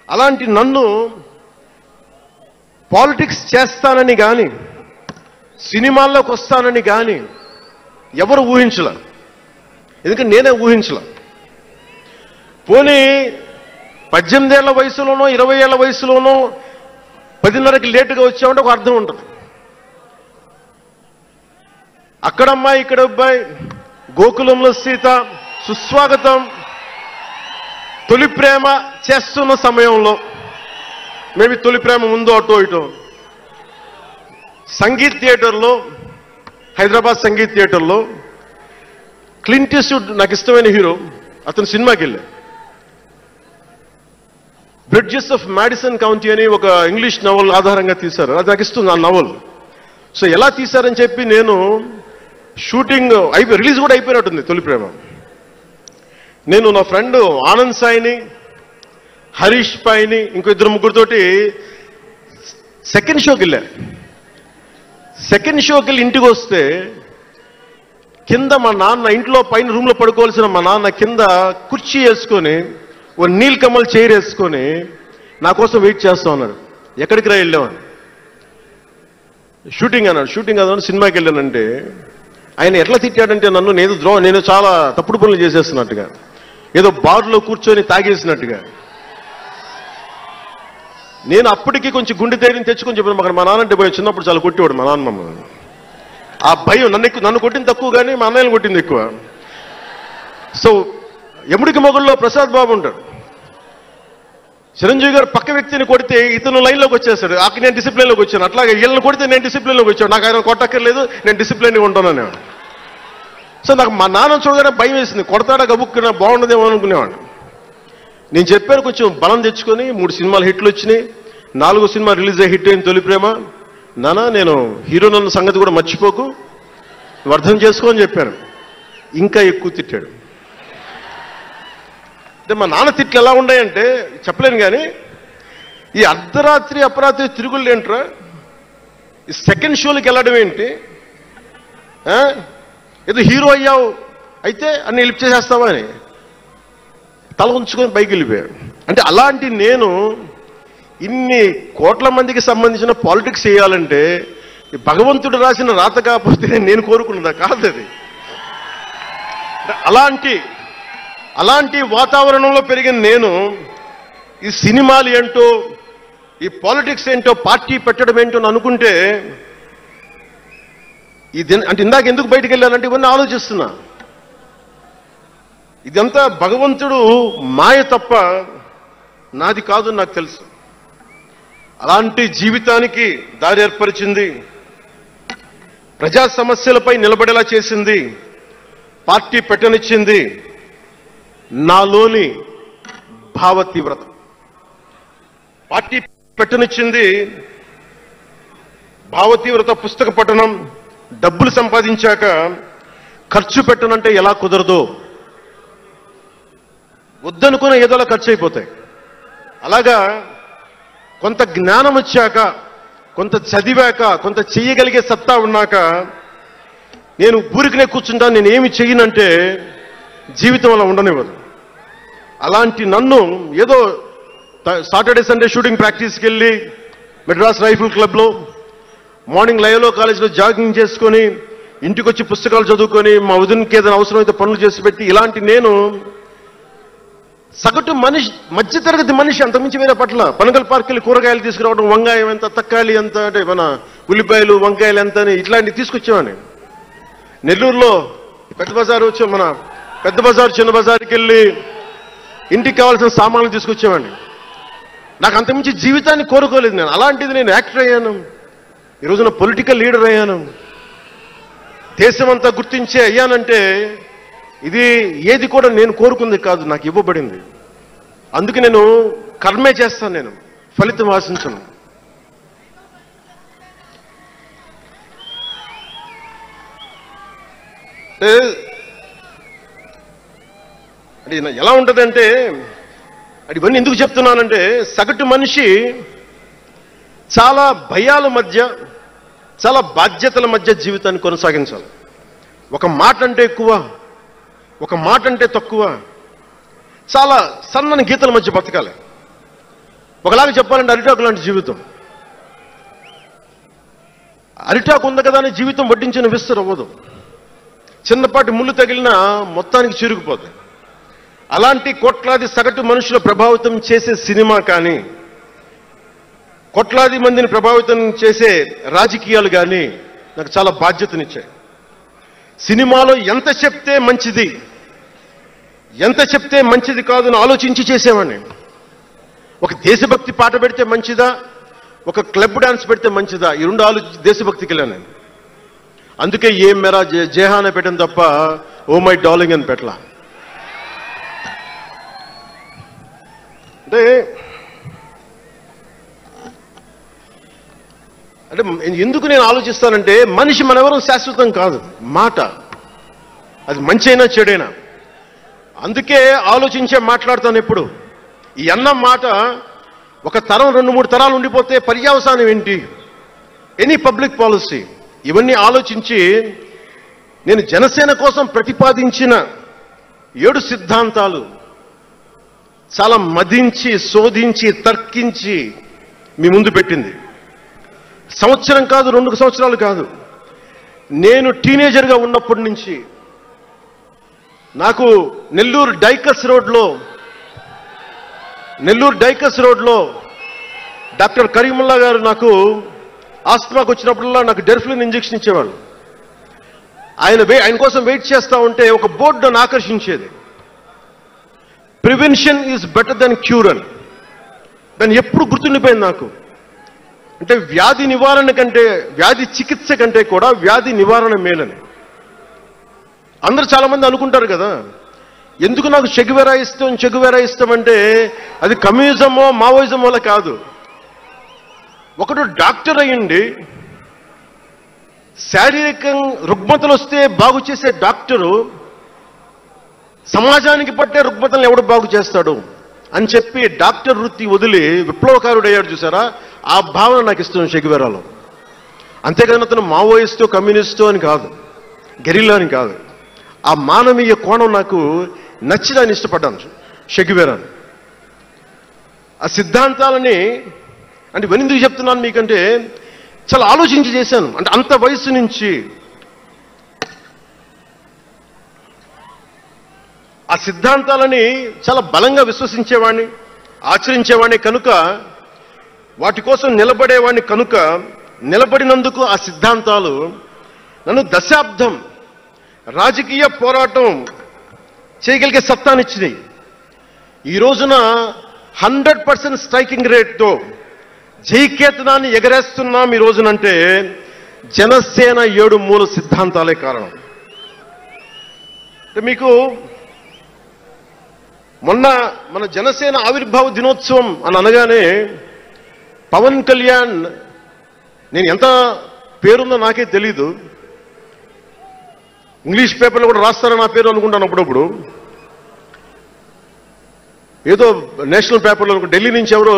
అలాంటి నన్ను పాలిటిక్స్ చేస్తానని కానీ, సినిమాల్లోకి వస్తానని కానీ ఎవరు ఊహించల. ఎందుకంటే నేనే ఊహించల. పోనీ 18 ఏళ్ల వయసులోనో 20 ఏళ్ల వయసులోనో 10:30కి లేటుగా వచ్చామంటే ఒక అర్థం ఉంటుంది. అక్కడమ్మాయి ఇక్కడ అబ్బాయి, గోకులంలో సీత, సుస్వాగతం, తొలి ప్రేమ చేస్తున్న సమయంలో, మేబీ తొలి ప్రేమ ముందు అటో ఇటో, సంగీత్ థియేటర్లో, హైదరాబాద్ సంగీత్ థియేటర్లో క్లింట్ ఈస్ట్వుడ్ నాకు ఇష్టమైన హీరో, అతను సినిమాకి వెళ్ళా. బ్రిడ్జెస్ ఆఫ్ మాడిసన్ కౌంటీ అని ఒక ఇంగ్లీష్ నవల్ ఆధారంగా తీశారు. అది నాకు ఇస్తుంది ఆ నవల్. సో ఎలా తీశారని చెప్పి నేను షూటింగ్ రిలీజ్ కూడా అయిపోయినట్టుంది తొలి ప్రేమ. నేను నా ఫ్రెండ్ ఆనంద్ సాయిని, హరీష్ పాయిని, ఇంకో 2-3తోటి సెకండ్ షోకి వెళ్ళా. సెకండ్ షోకి వెళ్ళి ఇంటికి వస్తే కింద మా నాన్న, ఇంట్లో పైన రూమ్లో పడుకోవాల్సిన మా నాన్న కింద కుర్చీ వేసుకొని, ఓ నీల్ కమల్ చైర్ వేసుకొని నా కోసం వెయిట్ చేస్తా ఉన్నాడు. ఎక్కడికి రా వెళ్ళామని. షూటింగ్ అన్నాడు. షూటింగ్ అన్నాడు, సినిమాకి వెళ్ళానంటే ఆయన ఎట్లా తిట్టాడంటే నన్ను, నేను చాలా తప్పుడు పనులు చేసేస్తున్నట్టుగా, ఏదో బార్లో కూర్చొని తాగేసినట్టుగా. నేను అప్పటికి కొంచెం గుండె ధైర్యం తెచ్చుకొని చెప్పాను. మా నాన్న అంటే భయం, చిన్నప్పుడు చాలా కొట్టేవాడు మా నాన్న మమ్మల్ని. ఆ భయం నన్ను కొట్టింది తక్కువ కానీ మా అన్నయ్యని కొట్టింది ఎక్కువ. సో ఎముడికి మొగుల్లో ప్రసాద్ బాబు ఉంటాడు. చిరంజీవి గారు పక్క వ్యక్తిని కొడితే ఇతను లైన్లోకి వచ్చేస్తాడు. అక్కడ నేను డిసిప్లిన్లోకి వచ్చాను. అట్లాగే వీళ్ళని కొడితే నేను డిసిప్లిన్లోకి వచ్చాను. నాకు ఆయన కొట్టక్కర్లేదు, నేను డిసిప్లిన్గా ఉంటానని. సో నాకు మా నాన్న చూడగానే భయం వేసింది. కొడతాడా గబుక్కున్నా బాగుండదేమో అనుకునేవాడు. నేను చెప్పాను కొంచెం బలం తెచ్చుకొని 3 సినిమాలు హిట్లు వచ్చినాయి. 4వ సినిమా రిలీజ్ అయ్యి హిట్ అయిన తొలి ప్రేమ. నానా నేను హీరోనన్న సంగతి కూడా మర్చిపోకు, నువ్వు అర్థం చేసుకో అని చెప్పాను. ఇంకా ఎక్కువ తిట్టాడు. అంటే మా నాన్న తిట్లు ఎలా ఉన్నాయంటే చెప్పలేను. కానీ ఈ అర్ధరాత్రి అపరాత్రి తిరుగుళ్ళు ఏంట్రా, ఈ సెకండ్ షోలకి వెళ్ళడం ఏంటి, ఏదో హీరో అయ్యావు అయితే అన్ని లిఫ్ట్ చేసేస్తావా అని తల ఉంచుకొని పైకి వెళ్ళిపోయాడు. అంటే అలాంటి నేను ఇన్ని కోట్ల మందికి సంబంధించిన పాలిటిక్స్ చేయాలంటే భగవంతుడు రాసిన రాత కాకపోతే నేను కోరుకున్నదా కాదు అది. అలాంటి వాతావరణంలో పెరిగిన నేను ఈ సినిమాలు ఏంటో, ఈ పాలిటిక్స్ ఏంటో, పార్టీ పెట్టడం ఏంటో అనుకుంటే అంటే ఇందాక ఎందుకు బయటికి వెళ్ళానంటే ఇవన్నీ ఆలోచిస్తున్నా. ఇదంతా భగవంతుడు మాయ తప్ప నాది కాదు నాకు తెలుసు. అలాంటి జీవితానికి దారి ఏర్పరిచింది, ప్రజా సమస్యలపై నిలబడేలా చేసింది, పార్టీ పెట్టనిచ్చింది నాలోని భావ తీవ్రత. పార్టీ పెట్టనిచ్చింది భావ తీవ్రత. పుస్తక పఠనం, డబ్బులు సంపాదించాక ఖర్చు పెట్టనంటే ఎలా కుదరదో, వద్దనుకున్న ఏదోలా ఖర్చు అయిపోతాయి. అలాగా కొంత జ్ఞానం వచ్చాక, కొంత చదివాక, కొంత చెయ్యగలిగే సత్తా ఉన్నాక నేను ఊరికనే కూర్చుంటాను, నేను ఏమి చెయ్యనంటే జీవితం అలా ఉండనివ్వదు. అలాంటి నన్ను ఏదో సాటర్డే సండే షూటింగ్ ప్రాక్టీస్కి వెళ్ళి మెడ్రాస్ రైఫిల్ క్లబ్లో, మార్నింగ్ లయోలా కాలేజీలో జాగింగ్ చేసుకొని, ఇంటికి వచ్చి పుస్తకాలు చదువుకొని, మా వదినకి ఏదైనా అవసరమైతే పనులు చేసి పెట్టి, ఇలాంటి నేను సగటు మనిషి, మధ్యతరగతి మనిషి, అంతమించి వేరే పట్ల. పనగల్ పార్క్ వెళ్ళి కూరగాయలు తీసుకురావడం, వంకాయ ఎంత, తక్కాలి ఎంత, అంటే మన ఉల్లిపాయలు వంకాయలు ఎంత అని ఇట్లాంటివి తీసుకొచ్చేవాడిని. నెల్లూరులో పెద్ద బజారు వచ్చి మన పెద్ద బజారు చిన్న బజార్కి వెళ్ళి ఇంటికి కావాల్సిన సామాన్లు తీసుకొచ్చేవాడిని. నాకు అంతమించి జీవితాన్ని కోరుకోలేదు నేను. అలాంటిది నేను యాక్టర్ అయ్యాను, ఈ రోజున పొలిటికల్ లీడర్ అయ్యాను, దేశమంతా గుర్తించే అయ్యానంటే ఇది ఏది కూడా నేను కోరుకుంది కాదు, నాకు ఇవ్వబడింది. అందుకే నేను కర్మే చేస్తాను, నేను ఫలితం ఆశించను. అది ఎలా ఉంటుందంటే, అది ఇవన్నీ ఎందుకు చెప్తున్నానంటే, సగటు మనిషి చాలా భయాల మధ్య, చాలా బాధ్యతల మధ్య జీవితాన్ని కొనసాగించాలి. ఒక మాట అంటే ఎక్కువ, ఒక మాట అంటే తక్కువ, చాలా సన్నని గీతల మధ్య బతకాలి. ఒకలాగా చెప్పాలంటే అరిటాకు లాంటి జీవితం. అరిటాకు ఉంది కదా అని జీవితం వడ్డించిన విస్తరు అవ్వదు. చిన్నపాటి ముళ్ళు తగిలినా మొత్తానికి చిరుగుపోతుంది. అలాంటి కోట్లాది సగటు మనుషుల ప్రభావితం చేసే సినిమా కానీ, కోట్లాది మందిని ప్రభావితం చేసే రాజకీయాలు కానీ నాకు చాలా బాధ్యతనిచ్చాయి. సినిమాలో ఎంత చెప్తే మంచిది, ఎంత చెప్తే మంచిది కాదని ఆలోచించి చేసేవాడిని. ఒక దేశభక్తి పాట పెడితే మంచిదా, ఒక క్లబ్ డాన్స్ పెడితే మంచిదా, ఈ రెండు ఆలోచించి దేశభక్తికి వెళ్ళాను నేను. అందుకే ఏం మేరా జేహాన్ పెట్టాను తప్ప ఓ మై డార్లింగ్ అని పెట్టలా. అంటే ఎందుకు నేను ఆలోచిస్తానంటే, మనిషి మనెవరూ శాశ్వతం కాదు. మాట అది మంచైనా చెడైనా, అందుకే ఆలోచించే మాట్లాడతాను ఎప్పుడు. ఈ అన్న మాట ఒక తరం 2-3 తరాలు ఉండిపోతే పర్యవసానం ఏంటి, ఎనీ పబ్లిక్ పాలసీ, ఇవన్నీ ఆలోచించి నేను జనసేన కోసం ప్రతిపాదించిన 7 సిద్ధాంతాలు చాలా మదించి, శోధించి, తర్కించి మీ ముందు పెట్టింది. సంవత్సరం కాదు, 2 సంవత్సరాలు కాదు, నేను టీనేజర్గా ఉన్నప్పటి నుంచి నాకు నెల్లూరు డైకస్ రోడ్లో డాక్టర్ కరీముల్లా గారు నాకు ఆస్మాకు వచ్చినప్పుడల్లా నాకు డెర్ఫ్లిన్ ఇంజెక్షన్ ఇచ్చేవాళ్ళు. ఆయన కోసం వెయిట్ చేస్తూ ఉంటే ఒక బోర్డు నన్ను ఆకర్షించేది, prevention is better than cure అని. దాన్ని ఎప్పుడు గుర్తుండిపోయింది నాకు. అంటే వ్యాధి నివారణ కంటే, వ్యాధి చికిత్స కంటే కూడా వ్యాధి నివారణ మేలని. అందరూ చాలా మంది అనుకుంటారు కదా, ఎందుకు నాకు చెగువెరా ఇష్టం అంటే అది కమ్యూనిజమో మావోయిజం వల్ల కాదు. ఒకడు డాక్టర్ అయ్యండి, శారీరక రుగ్మతలు వస్తే బాగు చేసే డాక్టరు సమాజానికి పట్టే రుగ్మతలను ఎవడు బాగు చేస్తాడు అని చెప్పి డాక్టర్ వృత్తి వదిలి విప్లవకారుడు అయ్యాడు చూసారా, ఆ భావన నాకు ఇష్టం చెగువెరాలో. అంతేకాని అతను మావోయిస్టో కమ్యూనిస్టో అని కాదు, గెరిల్లా అని కాదు. ఆ మానవీయ కోణం నాకు నచ్చి దాన్ని ఇష్టపడ్డాను చెగువెరాని. ఆ సిద్ధాంతాలని అంటే ఎందుకు చెప్తున్నాను మీకంటే చాలా ఆలోచించి చేశాను. అంటే అంత వయసు నుంచి ఆ సిద్ధాంతాలని చాలా బలంగా విశ్వసించేవాడిని, ఆచరించేవాడిని కనుక, వాటి కోసం నిలబడేవాడిని కనుక, నిలబడినందుకు ఆ సిద్ధాంతాలు నన్ను దశాబ్దం రాజకీయ పోరాటం చేయగలిగే సత్తానిచ్చినాయి. ఈ రోజున 100% స్ట్రైకింగ్ రేట్తో జైకేతనాన్ని ఎగరేస్తున్నాం ఈ రోజునంటే జనసేన 7 మూల సిద్ధాంతాలే కారణం. మీకు మొన్న మన జనసేన ఆవిర్భావ దినోత్సవం అని అనగానే పవన్ కళ్యాణ్, నేను ఎంత పేరుందో నాకే తెలీదు, ఇంగ్లీష్ పేపర్లో కూడా రాస్తారని నా పేరు అనుకుంటాను అప్పుడప్పుడు. ఏదో నేషనల్ పేపర్లో ఢిల్లీ నుంచి ఎవరో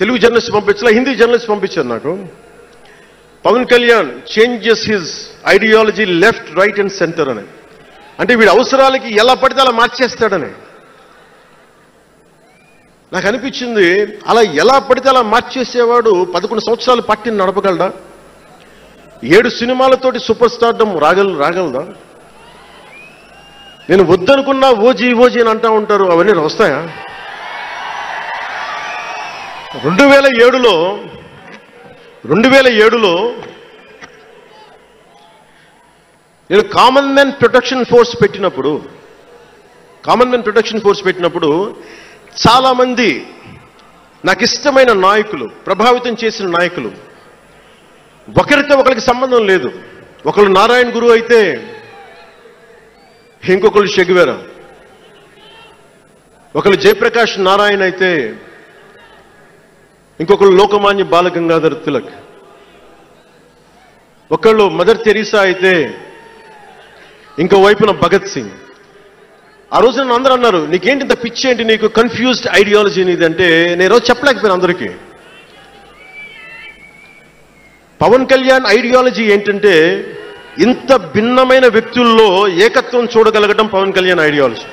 తెలుగు జర్నలిస్ట్ పంపించలా, హిందీ జర్నలిస్ట్ పంపించారు నాకు. Pawan Kalyan changes his ideology left, right and centre అని. అంటే వీడి అవసరాలకి ఎలా పడితే అలా మార్చేస్తాడని నాకు అనిపించింది. అలా ఎలా పడితే అలా మార్చేసేవాడు 11 సంవత్సరాలు పార్టీని నడపగలడా? 7 సినిమాలతోటి సూపర్ స్టార్డమ్ రాగలదా? నేను వద్దనుకున్నా ఓజీ అని అంటా ఉంటారు, అవన్నీ వస్తాయా? 2007లో నేను కామన్ మ్యాన్ ప్రొటెక్షన్ ఫోర్స్ పెట్టినప్పుడు చాలా మంది నాకు ఇష్టమైన నాయకులు, ప్రభావితం చేసిన నాయకులు, ఒకరితో ఒకరికి సంబంధం లేదు. ఒకరు నారాయణ గురు అయితే ఇంకొకరు చెగువెరా, ఒకరు జయప్రకాష్ నారాయణ అయితే ఇంకొకరు లోకమాన్య బాలగంగాధర్ తిలక్, ఒకళ్ళు మదర్ తెరీసా అయితే ఇంకో వైపున భగత్ సింగ్. ఆ రోజు నన్ను అందరూ అన్నారు, నీకేంటి ఇంత పిచ్చి ఏంటి, నీకు కన్ఫ్యూజ్డ్ ఐడియాలజీ నీది అంటే నేను రోజు చెప్పలేకపోయాను అందరికీ. పవన్ కళ్యాణ్ ఐడియాలజీ ఏంటంటే ఇంత భిన్నమైన వ్యక్తుల్లో ఏకత్వం చూడగలగడం పవన్ కళ్యాణ్ ఐడియాలజీ.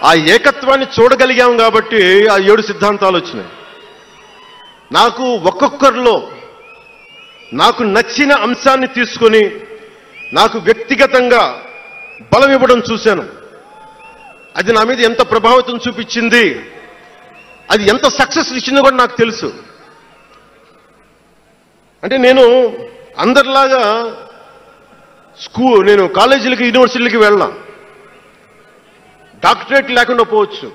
ఆ ఏకత్వాన్ని చూడగలిగాం కాబట్టి ఆ 7 సిద్ధాంతాలు వచ్చినాయి. నాకు ఒక్కొక్కరిలో నాకు నచ్చిన అంశాన్ని తీసుకొని నాకు వ్యక్తిగతంగా బలం ఇవ్వడం చూశాను. అది నా మీద ఎంత ప్రభావితం చూపించింది, అది ఎంత సక్సెస్ ఇచ్చిందో కూడా నాకు తెలుసు. అంటే నేను అందరిలాగా నేను కాలేజీలకి యూనివర్సిటీలకి వెళ్ళా, డాక్టరేట్ లేకుండా పోవచ్చు,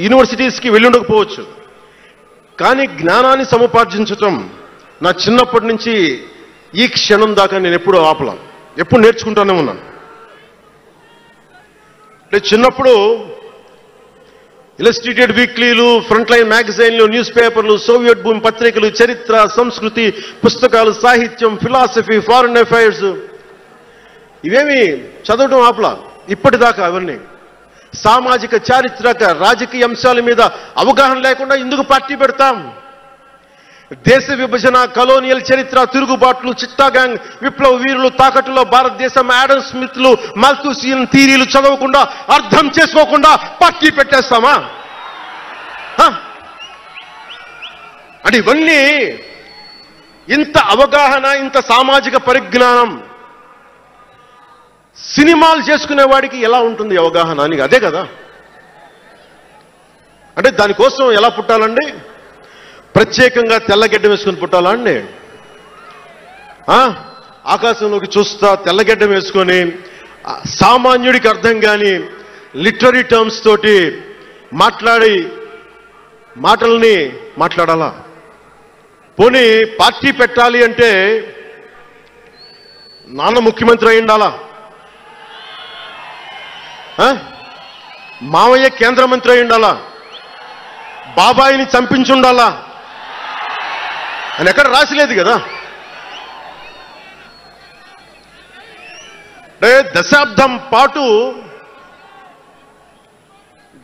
యూనివర్సిటీస్కి వెళ్ళి ఉండకపోవచ్చు, కానీ జ్ఞానాన్ని సముపార్జించటం నా చిన్నప్పటి నుంచి ఈ క్షణం దాకా నేను ఎప్పుడూ ఆపలా, ఎప్పుడు నేర్చుకుంటానే ఉన్నాను. చిన్నప్పుడు ఇలస్ట్రేటెడ్ వీక్లీలు, ఫ్రంట్ లైన్ మ్యాగజైన్లు, న్యూస్ పేపర్లు, సోవియట్ భూమి పత్రికలు, చరిత్ర, సంస్కృతి పుస్తకాలు, సాహిత్యం, ఫిలాసఫీ, ఫారిన్ అఫైర్స్ ఇవేమి చదవడం ఆపలా ఇప్పటిదాకా. అవన్నీ సామాజిక, చారిత్రక, రాజకీయ అంశాల మీద అవగాహన లేకుండా ఎందుకు పార్టీ పెడతాం? దేశ విభజన, కలోనియల్ చరిత్ర, తిరుగుబాట్లు, చిట్టాగాంగ్, విప్లవ వీరులు, తాకట్టులో భారతదేశం, యాడమ్ స్మిత్లు, మాల్థూసియన్ థీరీలు చదవకుండా, అర్థం చేసుకోకుండా పార్టీ పెట్టేస్తామా? అంటే ఇవన్నీ ఇంత అవగాహన, ఇంత సామాజిక పరిజ్ఞానం సినిమాలు చేసుకునే వాడికి ఎలా ఉంటుంది అవగాహన అని? అదే కదా. అంటే దానికోసం ఎలా పుట్టాలండి? ప్రత్యేకంగా తెల్లగడ్డ వేసుకొని పుట్టాలా అండి? ఆకాశంలోకి చూస్తా తెల్లగడ్డం వేసుకొని సామాన్యుడికి అర్థం కాని లిటరీ టర్మ్స్ తోటి మాటల్ని మాట్లాడాలా? పోనీ పార్టీ పెట్టాలి అంటే నాన్న ముఖ్యమంత్రి అయి ఉండాలా? మావయ్య కేంద్ర మంత్రి అయి ఉండాలా? బాబాయిని చంపించుండాలా అని ఎక్కడ రాసిలేదు కదా.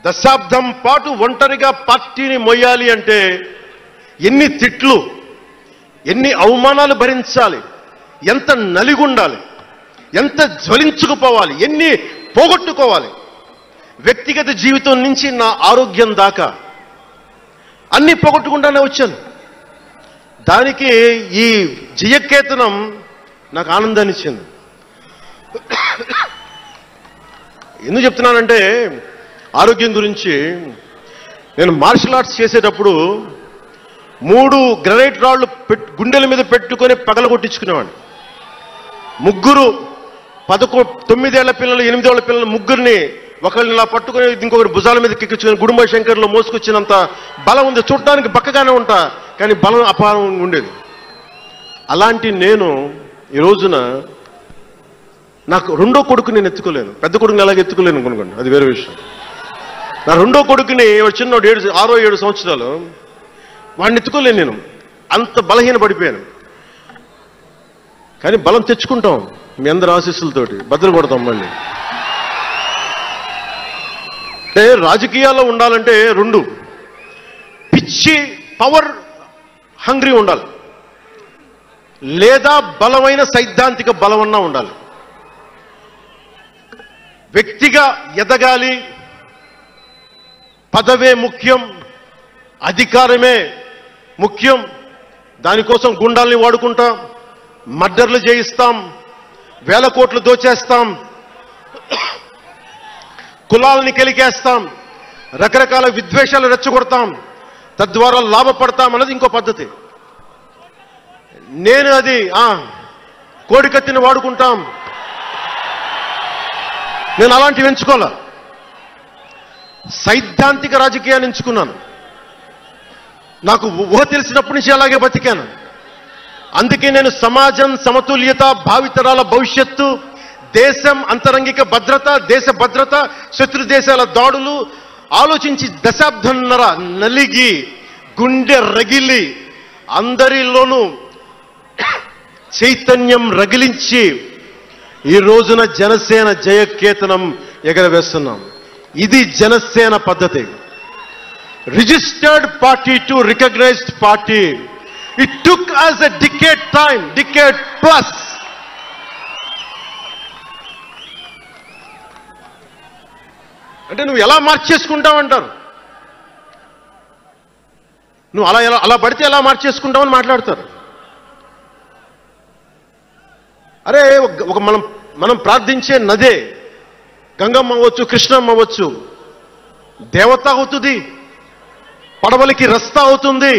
దశాబ్దం పాటు ఒంటరిగా పార్టీని మొయ్యాలి అంటే ఎన్ని తిట్లు, ఎన్ని అవమానాలు భరించాలి, ఎంత నలిగుండాలి, ఎంత జ్వలించుకుపోవాలి, ఎన్ని పోగొట్టుకోవాలి. వ్యక్తిగత జీవితం నుంచి నా ఆరోగ్యం దాకా అన్ని పోగొట్టుకుంటానే వచ్చాను. దానికి ఈ జయకేతనం నాకు ఆనందాన్ని ఇచ్చింది. ఎందుకు చెప్తున్నానంటే ఆరోగ్యం గురించి. నేను మార్షల్ ఆర్ట్స్ చేసేటప్పుడు 3 గ్రనైట్ రాళ్లు గుండెల మీద పెట్టుకొని పగలగొట్టించుకునేవాడిని. 3 9 ఏళ్ల పిల్లలు, 8 ఏళ్ల పిల్లలు ముగ్గురిని ఒకళ్ళని ఇలా పట్టుకుని ఇంకొకటి భుజాల మీద కెక్కించుకుని గుడుంబ శంకర్లో మోసుకొచ్చినంత బలం ఉంది. చూడటానికి బక్కగానే ఉంటా, కానీ బలం అపారం ఉండేది. అలాంటి నేను ఈ రోజున నాకు రెండో కొడుకు నేను ఎత్తుకోలేను. పెద్ద కొడుకుని ఎలాగ ఎత్తుకోలేను అనుకోండి, అది వేరే విషయం. నా రెండో కొడుకుని చిన్నోడు 6 7 సంవత్సరాలు, వాడిని ఎత్తుకోలేను నేను. అంత బలహీన పడిపోయాను. కానీ బలం తెచ్చుకుంటాం మీ అందరి ఆశీస్సులతోటి, బద్దలు కొడతాం మళ్ళీ. అంటే రాజకీయాల్లో ఉండాలంటే 2 పిచ్చి పవర్ హంగ్రీ ఉండాలి, లేదా బలమైన సైద్ధాంతిక బలమన్నా ఉండాలి. వ్యక్తిగా ఎదగాలి, పదవే ముఖ్యం, అధికారమే ముఖ్యం. దానికోసం గుండాల్ని వాడుకుంటాం, మర్డర్లు చేయిస్తాం, వేల కోట్లు దోచేస్తాం, కులాలని కెలికేస్తాం, రకరకాల విద్వేషాలు రెచ్చగొడతాం, తద్వారా లాభపడతాం అన్నది ఇంకో పద్ధతి. నేను అది కోడికత్తిని వాడుకుంటాం, నేను అలాంటివి ఎంచుకోలే. సైద్ధాంతిక రాజకీయాన్ని ఎంచుకున్నాను. నాకు ఊహ తెలిసినప్పటి నుంచి అలాగే బతికాను. అందుకే నేను సమాజం, సమతుల్యత, భావితరాల భవిష్యత్తు, దేశం అంతరంగిక భద్రత, దేశ భద్రత, శత్రు దేశాల దాడులు ఆలోచించి దశాబ్దంన్నర నలిగి గుండె రగిలి అందరిలోనూ చైతన్యం రగిలించి ఈ రోజున జనసేన జయకేతనం ఎగరవేస్తున్నాం. ఇది జనసేన పద్ధతి. Registered party to recognised party. It took us a decade time, decade plus. అంటే నువ్వు ఎలా మార్చేసుకుంటావంటారు. నువ్వు అలా పడితే ఎలా మార్చేసుకుంటావని మాట్లాడతారు. అరే ఒక మనం ప్రార్థించే నదే గంగమ్మ అవ్వచ్చు, కృష్ణమ్మ అవ్వచ్చు, దేవత అవుతుంది, పడవలకి రస్తా అవుతుంది,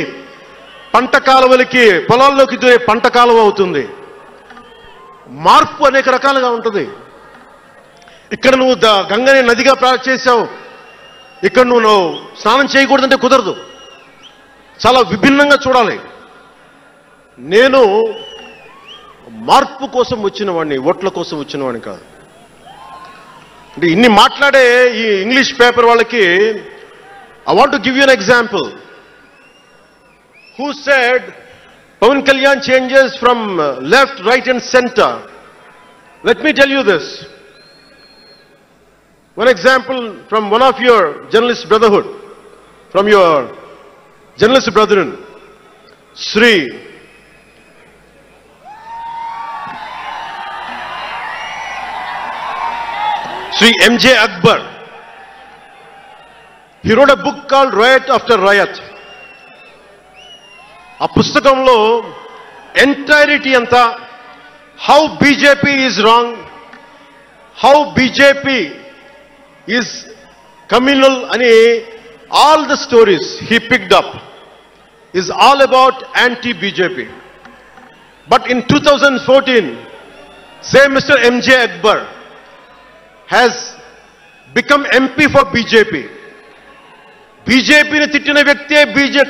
పంట కాలువలకి పొలాల్లోకి పంట కాలువ అవుతుంది. మార్పు అనేక రకాలుగా ఉంటుంది. ఇక్కడ నువ్వు గంగని నదిగా చేసావు, ఇక్కడ నువ్వు స్నానం చేయకూడదంటే కుదరదు. చాలా విభిన్నంగా చూడాలి. నేను మార్పు కోసం వచ్చిన వాడిని, ఓట్ల కోసం వచ్చిన వాడిని కాదు. అంటే ఇన్ని మాట్లాడే ఈ ఇంగ్లీష్ పేపర్ వాళ్ళకి I want to give you an example. Who said Pawan Kalyan changes from left, right and center? Let me tell you this. One example from one of your journalist brotherhood, from your journalist brethren, Sri M.J. Akbar. He wrote a book called Riot After Riot. ఆ పుస్తకంలో entirety అంతా how BJP is wrong, how BJP is communal అని all the stories he picked up. is all about anti-BJP. But in 2014, same Mr. MJ Akbar has become MP for BJP. బీజేపీని తిట్టిన వ్యక్తే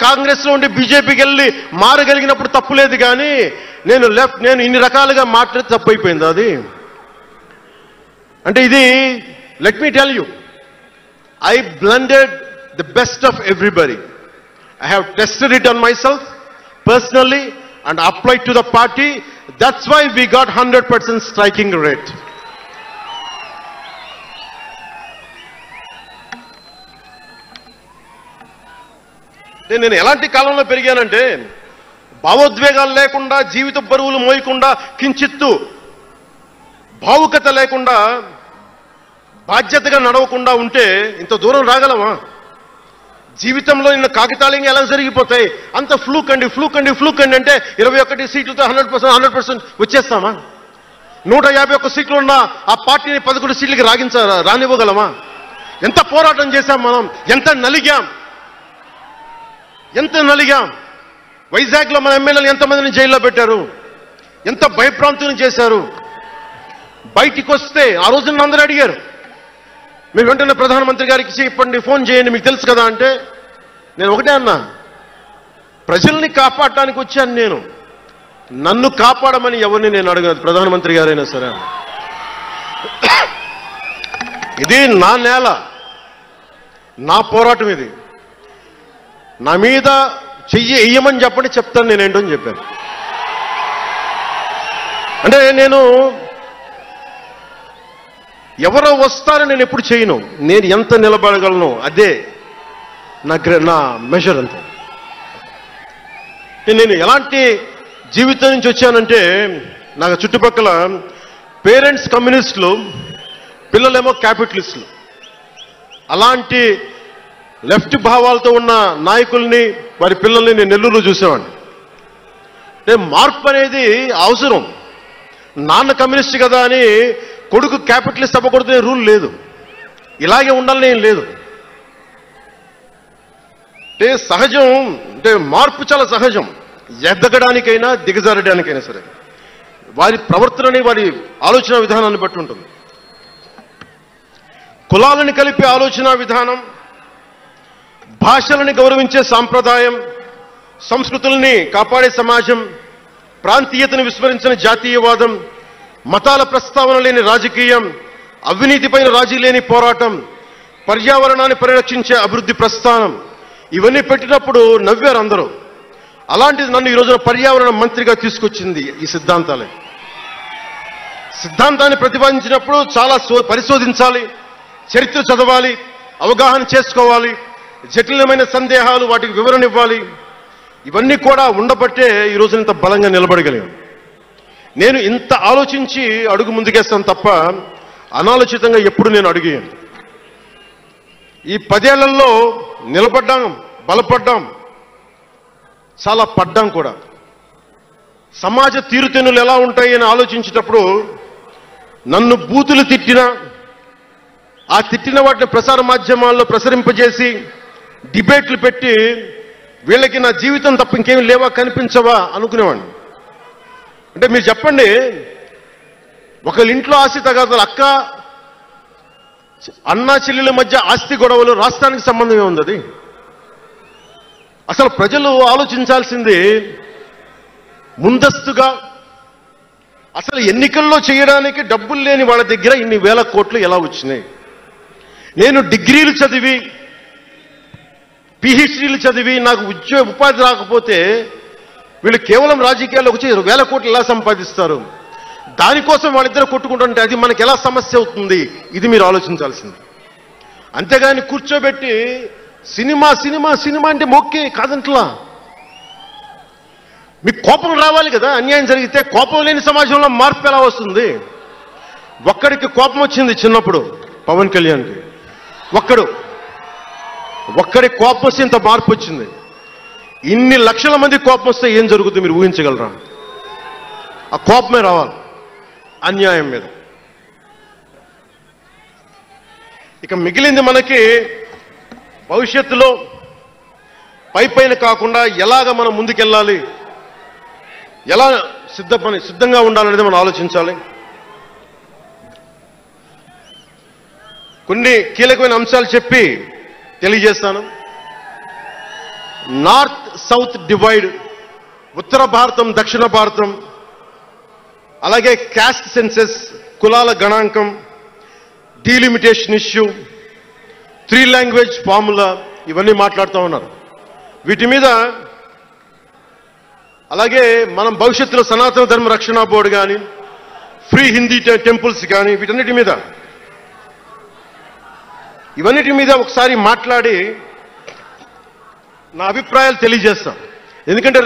కాంగ్రెస్లో ఉండి బీజేపీకి వెళ్ళి మారగలిగినప్పుడు తప్పులేదు, కానీ నేను ఇన్ని రకాలుగా మాట్లాడి తప్పైపోయింది అది. అంటే ఇది, let me tell you, I blended the best of everybody. I have tested it on myself personally and applied to the party. That's why we got 100% striking rate. నేను ఎలాంటి కాలంలో పెరిగానంటే, భావోద్వేగాలు లేకుండా, జీవిత బరువులు మోయకుండా, కించిత్తు భావుకత లేకుండా, బాధ్యతగా నడవకుండా ఉంటే ఇంత దూరం రాగలమా? జీవితంలో నిన్న కాగితాలు ఎలా జరిగిపోతాయి? అంత ఫ్లూక్ అండి అంటే 21 సీట్లతో 100% వచ్చేస్తామా? 151 సీట్లు ఉన్న ఆ పార్టీని 11 సీట్లకి రానివ్వగలమా? ఎంత పోరాటం చేశాం మనం, ఎంత నలిగాం. వైజాగ్లో మన ఎమ్మెల్యేలు ఎంతమందిని జైల్లో పెట్టారు, ఎంత భయప్రాంతులను చేశారు. బయటికి వస్తే ఆ రోజు నన్ను అందరూ అడిగారు, మీరు వెంటనే ప్రధానమంత్రి గారికి చెప్పండి, ఫోన్ చేయండి, మీకు తెలుసు కదా అంటే, నేను ఒకటే అన్నా, ప్రజల్ని కాపాడటానికి వచ్చాను నేను, నన్ను కాపాడమని ఎవరిని నేను అడగదు, ప్రధానమంత్రి గారైనా సరే. ఇది నా నేల, నా పోరాటం ఇది. నా మీద చెయ్యి వెయ్యమని చెప్పండి, చెప్తాను నేనేంటో అని చెప్పాను. అంటే నేను ఎవరో వస్తారని నేను ఎప్పుడు చేయను, నేను ఎంత నిలబడగలను అదే నా మెజర్ అంతే. నేను ఎలాంటి జీవితం నుంచి వచ్చానంటే, నాకు చుట్టుపక్కల పేరెంట్స్ కమ్యూనిస్టులు, పిల్లలేమో క్యాపిటలిస్టులు, అలాంటి లెఫ్ట్ భావాలతో ఉన్న నాయకుల్ని, వారి పిల్లల్ని నేను నెల్లూరులో చూసేవాడిని. అంటే మార్పు అనేది అవసరం. నాన్న కమ్యూనిస్ట్ కదా అని కొడుకు క్యాపిటలిస్ట్ అవ్వకూడదనే రూల్ లేదు, ఇలాగే ఉండాలని ఏం లేదు. అంటే సహజం, అంటే మార్పు చాలా సహజం, ఎదగడానికైనా దిగజారడానికైనా సరే. వారి ప్రవర్తనని, వారి ఆలోచన విధానాన్ని బట్టి ఉంటుంది. కులాలను కలిపే ఆలోచన విధానం, భాషలను గౌరవించే సాంప్రదాయం, సంస్కృతుల్ని కాపాడే సమాజం, ప్రాంతీయతను విస్మరించిన జాతీయవాదం, మతాల ప్రస్తావన లేని రాజకీయం, అవినీతిపైన రాజీ లేని పోరాటం, పర్యావరణాన్ని పరిరక్షించే అభివృద్ధి ప్రస్థానం, ఇవన్నీ పెట్టినప్పుడు నవ్వారు అందరూ. అలాంటిది నన్ను ఈ రోజున పర్యావరణ మంత్రిగా తీసుకొచ్చింది ఈ సిద్ధాంతాలే. సిద్ధాంతాన్ని ప్రతిపాదించినప్పుడు చాలా పరిశోధించాలి, చరిత్ర చదవాలి, అవగాహన చేసుకోవాలి, జటిలమైన సందేహాలు వాటికి వివరణ ఇవ్వాలి. ఇవన్నీ కూడా ఉండబట్టే ఈ రోజు ఇంత బలంగా నిలబడగలిగాను. నేను ఇంత ఆలోచించి అడుగు ముందుకేస్తాను తప్ప అనాలోచితంగా ఎప్పుడు నేను అడిగాను. ఈ 10 ఏళ్లలో నిలబడ్డాం, బలపడ్డాం, చాలా పడ్డాం కూడా. సమాజ తీరుతెన్నులు ఎలా ఉంటాయి అని ఆలోచించేటప్పుడు నన్ను బూతులు తిట్టినా, ఆ తిట్టిన వాటిని ప్రసార మాధ్యమాల్లో ప్రసరింపజేసి డిబేట్లు పెట్టి, వీళ్ళకి నా జీవితం తప్ప ఇంకేమి లేవా, కనిపించవా అనుకునేవాడిని. అంటే మీరు చెప్పండి, ఒకళ్ళ ఇంట్లో ఆస్తి తగాదాలు, అన్నా చెల్లెల మధ్య ఆస్తి గొడవలు, రాష్ట్రానికి సంబంధమే ఉంది అది. అసలు ప్రజలు ఆలోచించాల్సింది ముందస్తుగా, అసలు ఎన్నికల్లో చేయడానికి డబ్బులు లేని వాళ్ళ దగ్గర ఇన్ని వేల కోట్లు ఎలా వచ్చినాయి? నేను డిగ్రీలు చదివి, పిహెచ్డీలు చదివి నాకు ఉపాధి రాకపోతే వీళ్ళు కేవలం రాజకీయాల్లోకి వచ్చి వేల కోట్లు ఎలా సంపాదిస్తారు? దానికోసం వాళ్ళిద్దరు కొట్టుకుంటుంటే అది మనకి ఎలా సమస్య అవుతుంది? ఇది మీరు ఆలోచించాల్సింది. అంతేగాని కూర్చోబెట్టి సినిమా సినిమా సినిమా అంటే మొక్కే కాదంట్లా. మీకు కోపం రావాలి కదా, అన్యాయం జరిగితే. కోపం లేని సమాజంలో మార్పు ఎలా వస్తుంది? ఒక్కడికి కోపం వచ్చింది చిన్నప్పుడు, పవన్ కళ్యాణ్కి. ఒక్కడి కోపం వస్తే ఇంత మార్పు వచ్చింది. ఇన్ని లక్షల మంది కోపం వస్తే ఏం జరుగుతుంది మీరు ఊహించగలరా? ఆ కోపమే రావాలి అన్యాయం మీద. ఇక మిగిలింది మనకి భవిష్యత్తులో పైపైన కాకుండా ఎలాగ మనం ముందుకెళ్ళాలి, ఎలా సిద్ధంగా ఉండాలనేది మనం ఆలోచించాలి. కొన్ని కీలకమైన అంశాలు చెప్పి తెలియజేస్తాను. నార్త్ సౌత్ డివైడ్, ఉత్తర భారతం దక్షిణ భారతం, అలాగే క్యాస్ట్ సెన్సెస్, కులాల గణాంకం, డీలిమిటేషన్ ఇష్యూ, 3 లాంగ్వేజ్ ఫార్ములా, ఇవన్నీ మాట్లాడుతూ ఉన్నారు. వీటి మీద అలాగే మనం భవిష్యత్తులో సనాతన ధర్మ రక్షణ బోర్డు కానీ, ఫ్రీ హిందీ టెంపుల్స్ కానీ, ఇవన్నిటి మీద ఒకసారి మాట్లాడి నా అభిప్రాయాలు తెలియజేస్తాం. ఎందుకంటే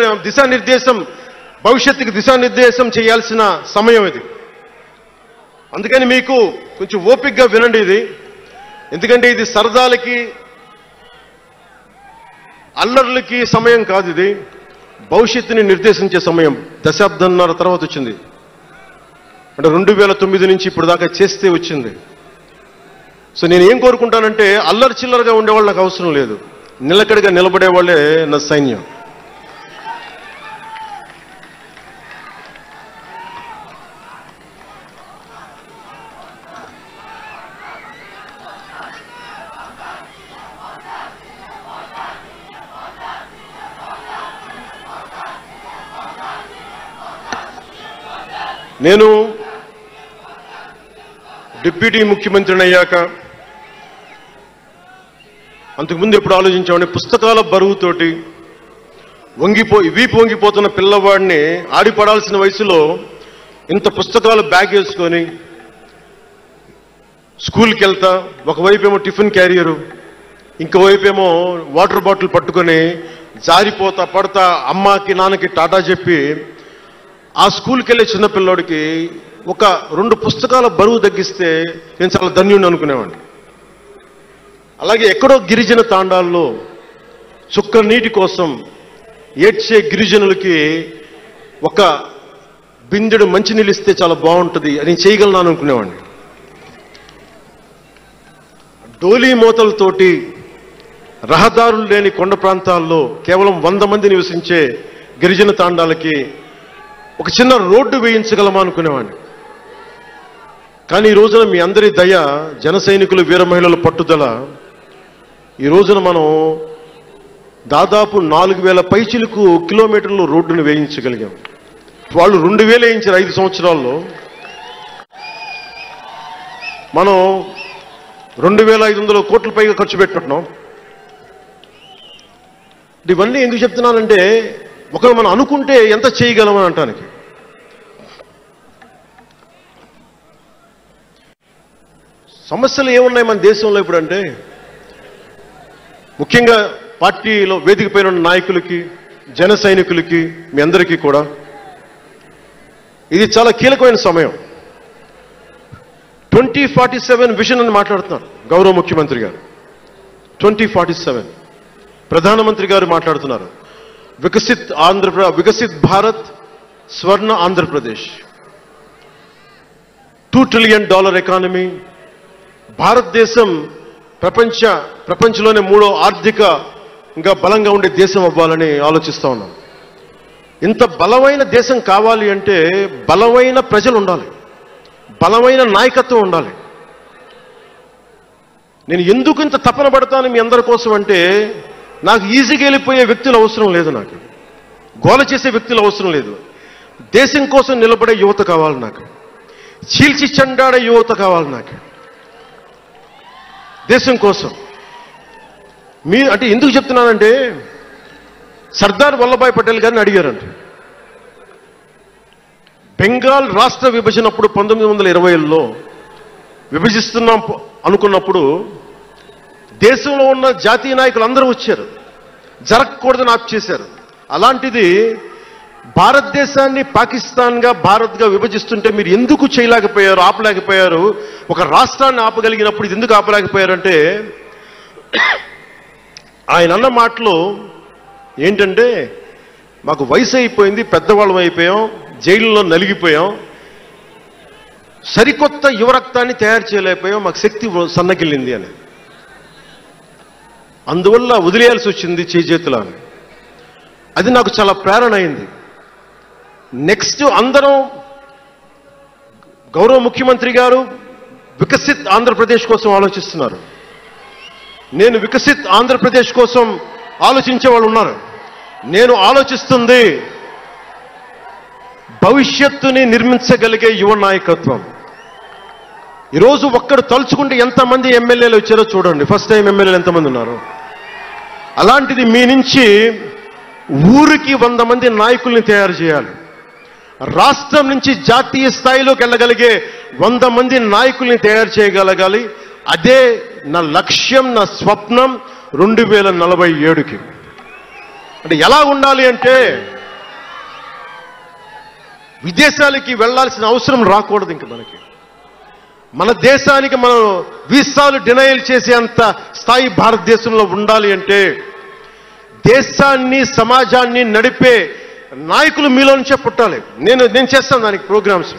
భవిష్యత్తుకి దిశానిర్దేశం చేయాల్సిన సమయం ఇది. అందుకని మీకు కొంచెం ఓపికగా వినండి ఇది. ఎందుకంటే ఇది సరదాలకి అల్లర్లకి సమయం కాదు, ఇది భవిష్యత్తుని నిర్దేశించే సమయం. దశాబ్దంన్నర తర్వాత వచ్చింది, అంటే 2009 నుంచి ఇప్పుడు దాకా చేస్తే వచ్చింది. సో నేను ఏం కోరుకుంటానంటే, అల్లరి చిల్లరగా ఉండేవాళ్ళు నాకు అవసరం లేదు, నిలకడగా నిలబడేవాళ్లే నా సైన్యం. నేను డిప్యూటీ ముఖ్యమంత్రిని అయ్యాక అంతకుముందు ఎప్పుడు ఆలోచించామని, పుస్తకాల బరువుతోటి వీపు వంగిపోతున్న పిల్లవాడిని ఆడిపడాల్సిన వయసులో ఇంత పుస్తకాలు బ్యాగ్ వేసుకొని స్కూల్కి వెళ్తా, ఒకవైపు ఏమో టిఫిన్ క్యారియరు, ఇంకోవైపు ఏమో వాటర్ బాటిల్ పట్టుకొని జారిపోతా పడతా అమ్మకి నాన్నకి టాటా చెప్పి ఆ స్కూల్కి వెళ్ళే చిన్నపిల్లోడికి 1-2 పుస్తకాల బరువు తగ్గిస్తే నేను చాలా ధన్యుడిని అనుకునేవాడిని. అలాగే ఎక్కడో గిరిజన తాండాల్లో చుక్క నీటి కోసం ఏడ్చే గిరిజనులకి 1 బిందెడు మంచినీళ్ళు ఇస్తే చాలా బాగుంటుంది అని చేయగలను అనుకునేవాడిని. డోలీ మోతలతోటి రహదారులు లేని కొండ ప్రాంతాల్లో కేవలం 100 మంది నివసించే గిరిజన తాండాలకి ఒక చిన్న రోడ్డు వేయించగలమా అనుకునేవాడిని. కానీ ఈ రోజున మీ అందరి దయ, జన సైనికులు, వీర మహిళల పట్టుదల, ఈ రోజున మనం దాదాపు 4000 పైచిలకు కిలోమీటర్లు రోడ్డును వేయించగలిగాం. వాళ్ళు 2000 వేయించారు 5 సంవత్సరాల్లో. మనం 2500 కోట్ల పైగా ఖర్చు పెట్టుకుంటున్నాం. ఇవన్నీ ఎందుకు చెప్తున్నానంటే, ఒకవేళ మనం అనుకుంటే ఎంత చేయగలమని అంటానికి. సమస్యలు ఏమున్నాయి మన దేశంలో ఇప్పుడంటే, ముఖ్యంగా పార్టీలో వేదిక పైన ఉన్న నాయకులకి, జన సైనికులకి, మీ అందరికీ కూడా ఇది చాలా కీలకమైన సమయం. 2047 విజన్ అని మాట్లాడుతున్నారు గౌరవ ముఖ్యమంత్రి గారు. 2047 ప్రధానమంత్రి గారు మాట్లాడుతున్నారు. వికసిత్ భారత్, స్వర్ణ ఆంధ్రప్రదేశ్, $2 ట్రిలియన్ ఎకానమీ, భారతదేశం ప్రపంచంలోనే 3వ ఆర్థికంగా బలంగా ఉండే దేశం అవ్వాలని ఆలోచిస్తూ ఉన్నాం. ఇంత బలమైన దేశం కావాలి అంటే బలమైన ప్రజలు ఉండాలి, బలమైన నాయకత్వం ఉండాలి. నేను ఎందుకు ఇంత తపన పడతాను మీ అందరి కోసం అంటే, నాకు ఈజీగా వెళ్ళిపోయే వ్యక్తులు అవసరం లేదు, నాకు గోల చేసే వ్యక్తులు అవసరం లేదు. దేశం కోసం నిలబడే యువత కావాలి, నాకు చీల్చి చెండాడే యువత కావాలి, నాకు దేశం కోసం. అంటే ఎందుకు చెప్తున్నానంటే, సర్దార్ వల్లభాయ్ పటేల్ గారిని అడిగారంట. బెంగాల్ రాష్ట్ర విభజన అప్పుడు 1920లో విభజిస్తున్నాం అనుకున్నప్పుడు దేశంలో ఉన్న జాతీయ నాయకులు అందరూ వచ్చారు, జరగకూడదని ఆప్ చేశారు. అలాంటిది భారతదేశాన్ని పాకిస్తాన్గా, భారత్గా విభజిస్తుంటే మీరు ఎందుకు చేయలేకపోయారు, ఆపలేకపోయారు? ఒక రాష్ట్రాన్ని ఆపగలిగినప్పుడు ఇది ఎందుకు ఆపలేకపోయారంటే, ఆయన అన్న మాటలు ఏంటంటే, మాకు వయసు అయిపోయింది, పెద్దవాళ్ళం అయిపోయాం, జైలులో నలిగిపోయాం, సరికొత్త యువరక్తాన్ని తయారు చేయలేకపోయాం, మాకు శక్తి సన్నగిల్లింది అని. అందువల్ల వదిలేయాల్సి వచ్చింది చేతుల. అది నాకు చాలా ప్రేరణ అయింది. నెక్స్ట్ అందరం గౌరవ ముఖ్యమంత్రి గారు వికసిత్ ఆంధ్రప్రదేశ్ కోసం ఆలోచిస్తున్నారు. నేను వికసిత్ ఆంధ్రప్రదేశ్ కోసం ఆలోచించే వాళ్ళు ఉన్నారు. నేను ఆలోచిస్తుంది భవిష్యత్తుని నిర్మించగలిగే యువ నాయకత్వం. ఈరోజు ఒక్కడు తలుచుకుంటే ఎంతమంది ఎమ్మెల్యేలు వచ్చారో చూడండి. ఫస్ట్ టైం ఎమ్మెల్యేలు ఎంతమంది ఉన్నారు. అలాంటిది మీ నుంచి ఊరికి 100 మంది నాయకుల్ని తయారు చేయాలి. రాష్ట్రం నుంచి జాతీయ స్థాయిలోకి వెళ్ళగలిగే 100 మంది నాయకుల్ని తయారు చేయగలగాలి. అదే నా లక్ష్యం, నా స్వప్నం 2047కి. అంటే ఎలా ఉండాలి అంటే విదేశాలకి వెళ్లాల్సిన అవసరం రాకూడదు. ఇంక మనకి మన దేశానికి మనం వీసాలు డినైల్ చేసేంత స్థాయి భారతదేశంలో ఉండాలి అంటే దేశాన్ని సమాజాన్ని నడిపే నాయకులు మీలో నుంచే పుట్టాలి. నేను చేస్తాను దానికి ప్రోగ్రామ్స్.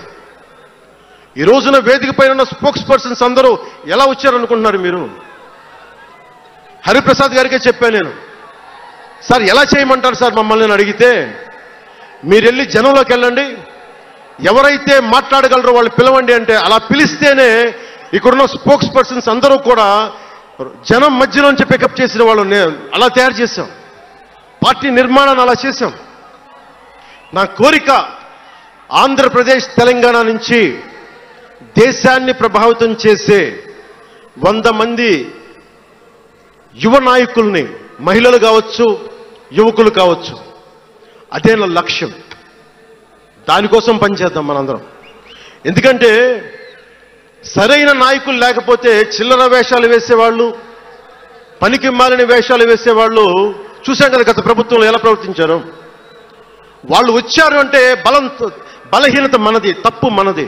ఈ రోజున వేదిక పైన ఉన్న స్పోక్స్ పర్సన్స్ అందరూ ఎలా వచ్చారనుకుంటున్నారు మీరు? హరిప్రసాద్ గారికే చెప్పాను నేను, సార్ ఎలా చేయమంటారు సార్ మమ్మల్ని అడిగితే, మీరు వెళ్ళి జనంలోకి వెళ్ళండి, ఎవరైతే మాట్లాడగలరో వాళ్ళు పిలవండి అంటే అలా పిలిస్తేనే ఇక్కడున్న స్పోక్స్ పర్సన్స్ అందరూ కూడా జనం మధ్యలోంచి పికప్ చేసిన వాళ్ళు అలా తయారు చేశాం. పార్టీ నిర్మాణాన్ని అలా చేశాం. నా కోరిక ఆంధ్రప్రదేశ్ తెలంగాణ నుంచి దేశాన్ని ప్రభావితం చేసే 100 మంది యువ నాయకుల్ని, మహిళలు కావచ్చు, యువకులు కావచ్చు, అదే నా లక్ష్యం. దానికోసం పనిచేద్దాం మనందరం. ఎందుకంటే సరైన నాయకులు లేకపోతే చిల్లర వేషాలు వేసేవాళ్ళు, పనికి మాలిన వేషాలు వేసేవాళ్ళు చూశాం కదా గత ప్రభుత్వంలో ఎలా ప్రవర్తించారు. వాళ్ళు వచ్చారు అంటే బలహీనత మనది, తప్పు మనది.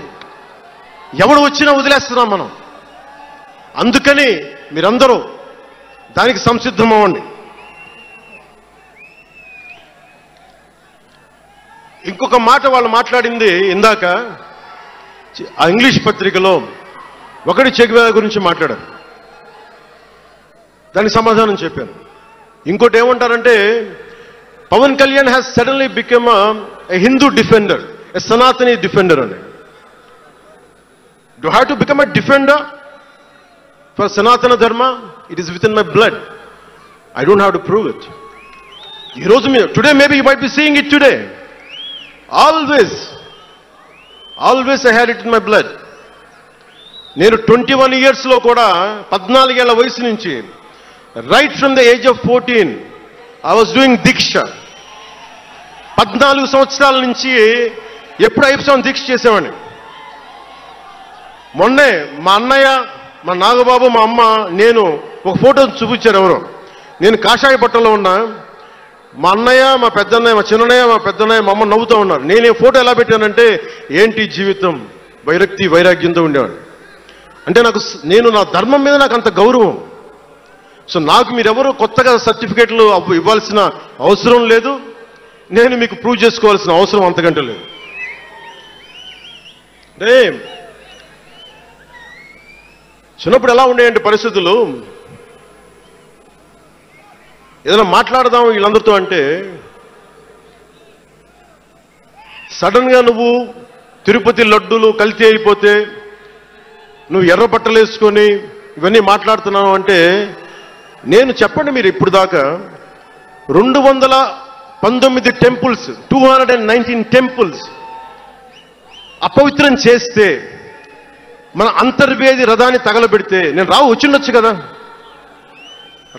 ఎవడు వచ్చినా వదిలేస్తున్నాం మనం. అందుకని మీరందరూ దానికి సంసిద్ధం అవ్వండి. ఇంకొక మాట వాళ్ళు మాట్లాడింది ఇందాక ఆ ఇంగ్లీష్ పత్రికలో ఒకటి చెగువేరా గురించి మాట్లాడారు. దానికి సమాధానం చెప్పాను. ఇంకోటి ఏమంటారంటే Pawan Kalyan has suddenly become a Hindu defender, a Sanatani defender అని. Do I have to become a defender for Sanatana Dharma? It is within my blood. I don't have to prove it. Today maybe you might be seeing it today. Always I had it in my blood. నేను 21 years లో కూడా 14 ఏళ్ల వయసు నుంచి right from the age of 14 I was doing దీక్ష. 14 సంవత్సరాల నుంచి ఎప్పుడు అయ్యప్ప దీక్ష చేసేవాడిని. మొన్నే మా అన్నయ్య, మా నాగబాబు, మా అమ్మ, నేను ఒక ఫోటో చూపించారు ఎవరో. నేను కాషాయ బట్టలో ఉన్నా. మా అన్నయ్య, మా పెద్దన్నయ్య, మా చిన్నయ్య, మా పెద్దన్నయ్య, మా అమ్మ నవ్వుతూ ఉన్నారు. నేను ఈ ఫోటో ఎలా పెట్టానంటే ఏంటి జీవితం, వైరాగ్యంతో ఉండేవాడు. అంటే నేను నా ధర్మం మీద నాకు అంత గౌరవం. సో నాకు మీరెవరూ కొత్తగా సర్టిఫికేట్లు ఇవ్వాల్సిన అవసరం లేదు. నేను మీకు ప్రూవ్ చేసుకోవాల్సిన అవసరం అంతకంటే లేదు. అంటే చిన్నప్పుడు ఎలా ఉండేయండి పరిస్థితులు, ఏదైనా మాట్లాడదాం వీళ్ళందరితో అంటే సడన్ గా నువ్వు తిరుపతి లడ్డూలు కల్తీ అయిపోతే నువ్వు ఎర్ర బట్టలు వేసుకొని ఇవన్నీ మాట్లాడుతున్నావు అంటే నేను చెప్పండి, మీరు ఇప్పుడు దాకా 219 టెంపుల్స్, 219 టెంపుల్స్ అపవిత్రం చేస్తే, మన అంతర్వేది రథాన్ని తగలబెడితే నేను వచ్చిండొచ్చు కదా.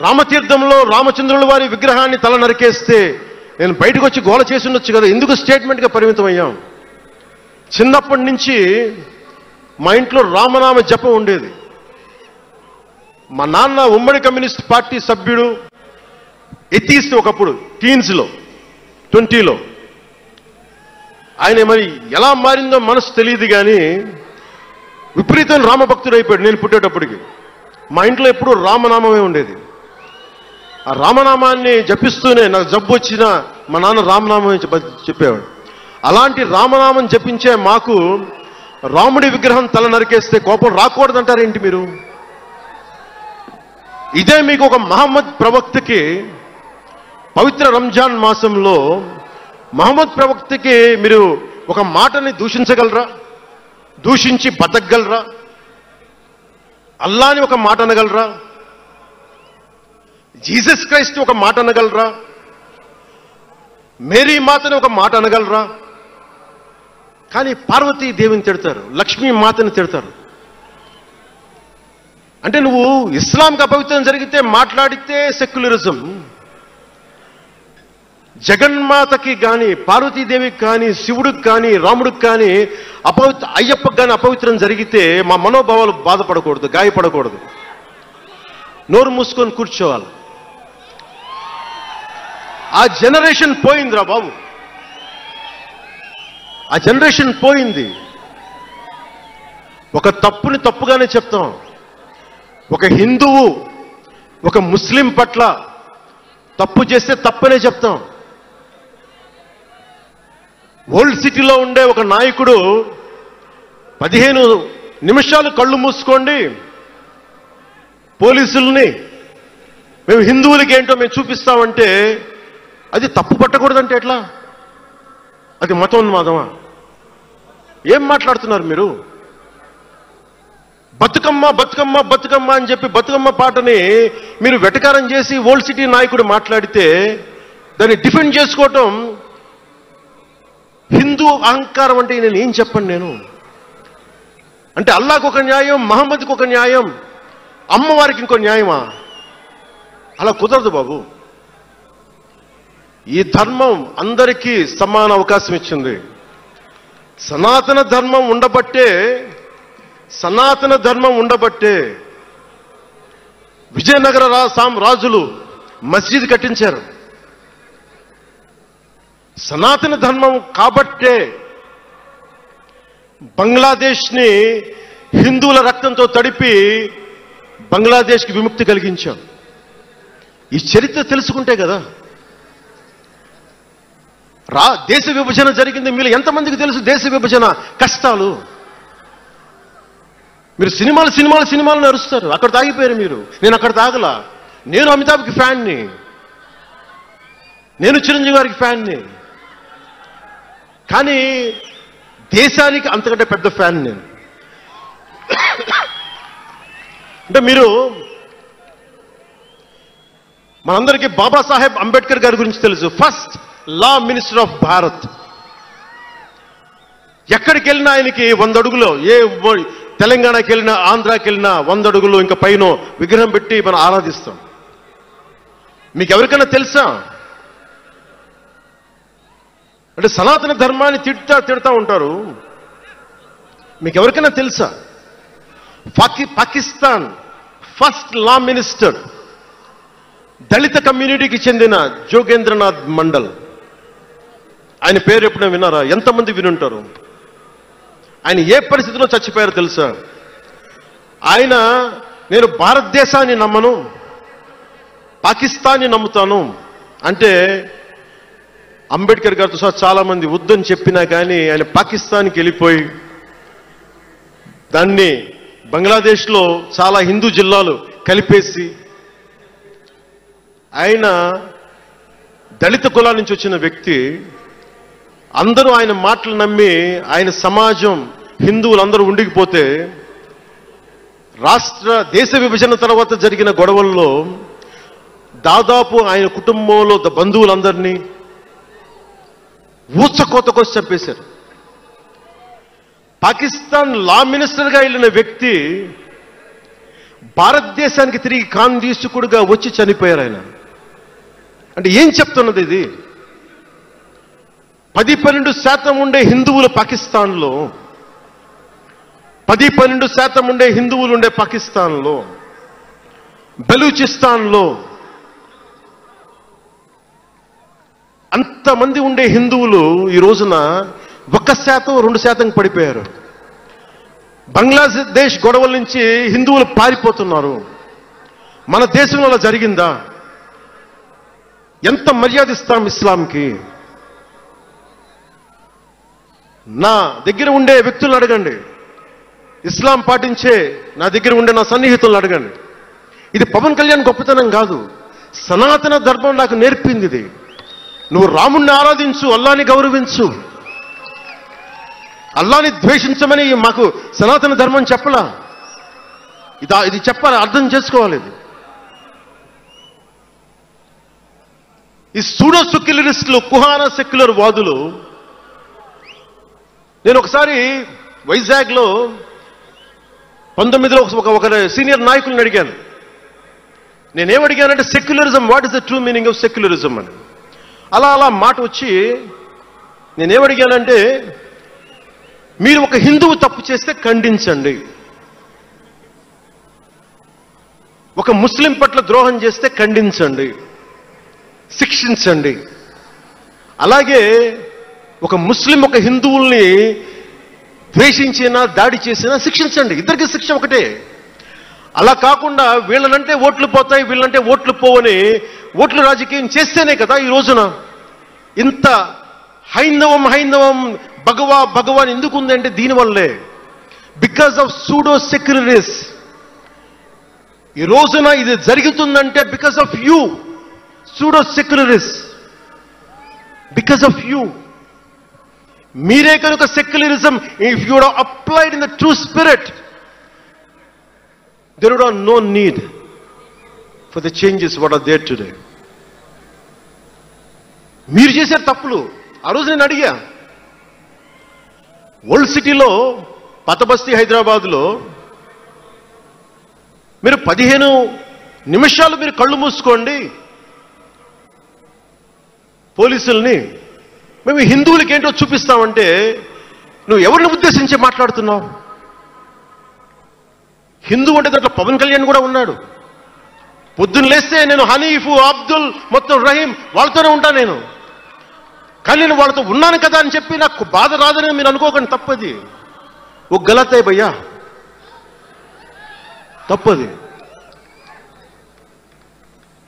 రామతీర్థంలో రామచంద్రుల వారి విగ్రహాన్ని తల నరికేస్తే నేను బయటకు వచ్చి గోల చేసి ఉండొచ్చు కదా. ఎందుకు స్టేట్మెంట్గా పరిమితం అయ్యాం? చిన్నప్పటి నుంచి మా ఇంట్లో రామనామ జపం ఉండేది. మా నాన్న ఉమ్మడి కమ్యూనిస్ట్ పార్టీ సభ్యుడు, ఎథీస్ట్ ఒకప్పుడు, టీన్స్లో 20లో. ఆయన మరి ఎలా మారిందో మనసు తెలియదు కానీ విపరీతం రామభక్తుడు అయిపోయాడు. నేను పుట్టేటప్పటికి మా ఇంట్లో ఎప్పుడూ రామనామమే ఉండేది. ఆ రామనామాన్ని జపిస్తూనే నాకు జబ్బు వచ్చినా మా నాన్న రామనామం చెప్పేవాడు. అలాంటి రామనామం జపించే మాకు రాముడి విగ్రహం తల నరికేస్తే కోపం రాకూడదంటారేంటి మీరు? ఇదే మీకు ఒక మహమ్మద్ ప్రవక్తకి పవిత్ర రంజాన్ మాసంలో మహమ్మద్ ప్రవక్తకి మీరు ఒక మాటని దూషించగలరా? దూషించి బతకగలరా? అల్లాని ఒక మాట అనగలరా? జీసస్ క్రైస్ట్ ఒక మాట అనగలరా? మేరీ మాతని ఒక మాట అనగలరా? కానీ పార్వతీ దేవిని తిడతారు, లక్ష్మీ మాతని తిడతారు. అంటే నువ్వు ఇస్లాంకి అపవిత్రం జరిగితే మాట్లాడితే సెక్యులరిజం, జగన్మాతకి కానీ పార్వతీదేవికి కానీ శివుడికి కానీ రాముడికి కానీ అయ్యప్పకి కానీ అపవిత్రం జరిగితే మా మనోభావాలు బాధపడకూడదు, గాయపడకూడదు, నోరు మూసుకొని కూర్చోవాలి. ఆ జనరేషన్ పోయిందిరా బాబు, ఆ జనరేషన్ పోయింది. ఒక తప్పుని తప్పుగానే చెప్తాం. ఒక హిందువు ఒక ముస్లిం పట్ల తప్పు చేస్తే తప్పనే చెప్తాం. ఓల్డ్ సిటీలో ఉండే ఒక నాయకుడు 15 నిమిషాలు కళ్ళు మూసుకోండి, పోలీసుల్ని మేము హిందువులకి ఏంటో మేము చూపిస్తామంటే అది తప్పు పట్టకూడదంటే ఎట్లా? అది మతోన్మాదమా? ఏం మాట్లాడుతున్నారు మీరు? బతుకమ్మ బతుకమ్మ బతుకమ్మ అని చెప్పి బతుకమ్మ పాటని మీరు వెటకారం చేసి ఓల్డ్ సిటీ నాయకుడు మాట్లాడితే దాన్ని డిఫెండ్ చేసుకోవటం హిందూ అహంకారం అంటే నేను ఏం చెప్పండి? నేను అంటే అల్లాహకు ఒక న్యాయం, మహమ్మద్కి ఒక న్యాయం, అమ్మవారికి ఇంకో న్యాయమా? అలా కుదరదు బాబు. ఈ ధర్మం అందరికీ సమాన అవకాశం ఇచ్చింది. సనాతన ధర్మం ఉండబట్టే విజయనగర రాజులు మస్జిద్ కట్టించారు. సనాతన ధర్మం కాబట్టే బంగ్లాదేశ్ని హిందువుల రక్తంతో తడిపి బంగ్లాదేశ్కి విముక్తి కలిగించాం. ఈ చరిత్ర తెలుసుకుంటే కదా. దేశ విభజన జరిగింది. మీరు ఎంతమందికి తెలుసు దేశ విభజన కష్టాలు? మీరు సినిమాలు నడుస్తారు, అక్కడ తాగిపోయారు మీరు. నేను అక్కడ తాగలా. నేను అమితాబ్కి ఫ్యాన్ని, నేను చిరంజీవి గారికి ఫ్యాన్ని, కానీ దేశానికి అంతకంటే పెద్ద ఫ్యాన్ నేను. అంటే మీరు మనందరికీ బాబాసాహెబ్ అంబేద్కర్ గారి గురించి తెలుసు. First law minister of Bharat. ఎక్కడికి వెళ్ళినా ఆయనకి 100 అడుగులు, తెలంగాణకి వెళ్ళినా ఆంధ్రాకి వెళ్ళినా 100 అడుగులు ఇంకా పైన విగ్రహం పెట్టి మనం ఆరాధిస్తాం. మీకు ఎవరికైనా తెలుసా? అంటే సనాతన ధర్మాన్ని తిడతా ఉంటారు. మీకు ఎవరికైనా తెలుసా? పాకిస్తాన్ ఫస్ట్ లా మినిస్టర్ దళిత కమ్యూనిటీకి చెందిన జోగేంద్రనాథ్ మండల్. ఆయన పేరు ఎప్పుడైనా విన్నారా? ఎంతమంది వినుంటారు? ఆయన ఏ పరిస్థితిలో చచ్చిపోయారో తెలుసా? ఆయన నేను భారతదేశాన్ని నమ్మను, పాకిస్తాన్ని నమ్ముతాను అంటే అంబేద్కర్ గారితో సహా చాలా మంది వద్దని చెప్పినా కానీ ఆయన పాకిస్తాన్కి వెళ్ళిపోయి దాన్ని బంగ్లాదేశ్లో చాలా హిందూ జిల్లాలు కలిపేసి ఆయన దళిత కులాల నుంచి వచ్చిన వ్యక్తి. అందరూ ఆయన మాటలు నమ్మి ఆయన సమాజం హిందువులందరూ ఉండిపోతే దేశ విభజన తర్వాత జరిగిన గొడవల్లో దాదాపు ఆయన కుటుంబంలో బంధువులందరినీ ఊచకోతకొచ్చి చంపేశారు. పాకిస్తాన్ లా మినిస్టర్గా వెళ్ళిన వ్యక్తి భారతదేశానికి తిరిగి కాందీసుకుడుగా వచ్చి చనిపోయారు ఆయన. అంటే ఏం చెప్తున్నది ఇది? 10-12% ఉండే హిందువులు పాకిస్తాన్లో, 10-12% ఉండే హిందువులు ఉండే పాకిస్తాన్లో, బలూచిస్తాన్లో అంతమంది ఉండే హిందువులు ఈ రోజున 1%-2% పడిపోయారు. బంగ్లాదేశ్ గొడవల నుంచి హిందువులు పారిపోతున్నారు. మన దేశంలో అలా జరిగిందా? ఎంత మర్యాద ఇస్తాం ఇస్లాంకి? నా దగ్గర ఉండే వ్యక్తులను అడగండి, ఇస్లాం పాటించే నా దగ్గర ఉండే నా సన్నిహితులను అడగండి. ఇది పవన్ కళ్యాణ్ గొప్పతనం కాదు, సనాతన ధర్మం నాకు నేర్పింది ఇది. నువ్వు రాముణ్ణి ఆరాధించు, అల్లాని గౌరవించు, అల్లాని ద్వేషించమని మాకు సనాతన ధర్మం చెప్పలా. ఇది చెప్పాలి, అర్థం చేసుకోవాలి. ఇది ఈ సూడో సెక్యులరిస్టులు, కుహాన సెక్యులర్ వాదులు. నేను ఒకసారి వైజాగ్లో 19లో ఒక సీనియర్ నాయకులను అడిగాను. నేనేమడిగానంటే secularism, what is the true meaning of secularism అని. అలా మాట వచ్చి నేనేమడిగానంటే, మీరు ఒక హిందువు తప్పు చేస్తే ఖండించండి, ఒక ముస్లిం పట్ల ద్రోహం చేస్తే ఖండించండి, శిక్షించండి. అలాగే ఒక ముస్లిం ఒక హిందువుల్ని ద్వేషించినా దాడి చేసినా శిక్షించండి, ఇద్దరికి శిక్ష ఒకటే. అలా కాకుండా వీళ్ళనంటే ఓట్లు పోతాయి, వీళ్ళంటే ఓట్లు పోవని ఓట్లు రాజకీయం చేస్తేనే కదా ఈ రోజున ఇంత హైందవం భగవాన్ ఎందుకు ఉందంటే దీనివల్లే, బికాస్ ఆఫ్ సూడో సెక్యులరిస్. ఈ రోజున ఇది జరుగుతుందంటే because of you pseudo secularists, because of you. మీరే కనుక secularism, if you would applied in the true spirit, there would have no need for the changes what are there today. మీరు చేసే తప్పులు ఆ రోజు నేను అడిగా. ఓల్డ్ సిటీలో, పాతబస్తీ హైదరాబాద్లో మీరు 15 నిమిషాలు మీరు కళ్ళు మూసుకోండి, పోలీసుల్ని మేము హిందువులకి ఏంటో చూపిస్తామంటే నువ్వు ఎవరిని ఉద్దేశించి మాట్లాడుతున్నావు? హిందూ అంటే దాంట్లో పవన్ కళ్యాణ్ కూడా ఉన్నాడు. పొద్దున్న లేస్తే నేను హనీఫ్, అబ్దుల్, మొత్తం రహీం వాళ్ళతోనే ఉంటాను నేను. కానీ నేను వాళ్ళతో ఉన్నాను కదా అని చెప్పి నాకు బాధ రాదని మీరు అనుకోకండి, తప్పది. ఓ గలతే భయ్యా, తప్పది.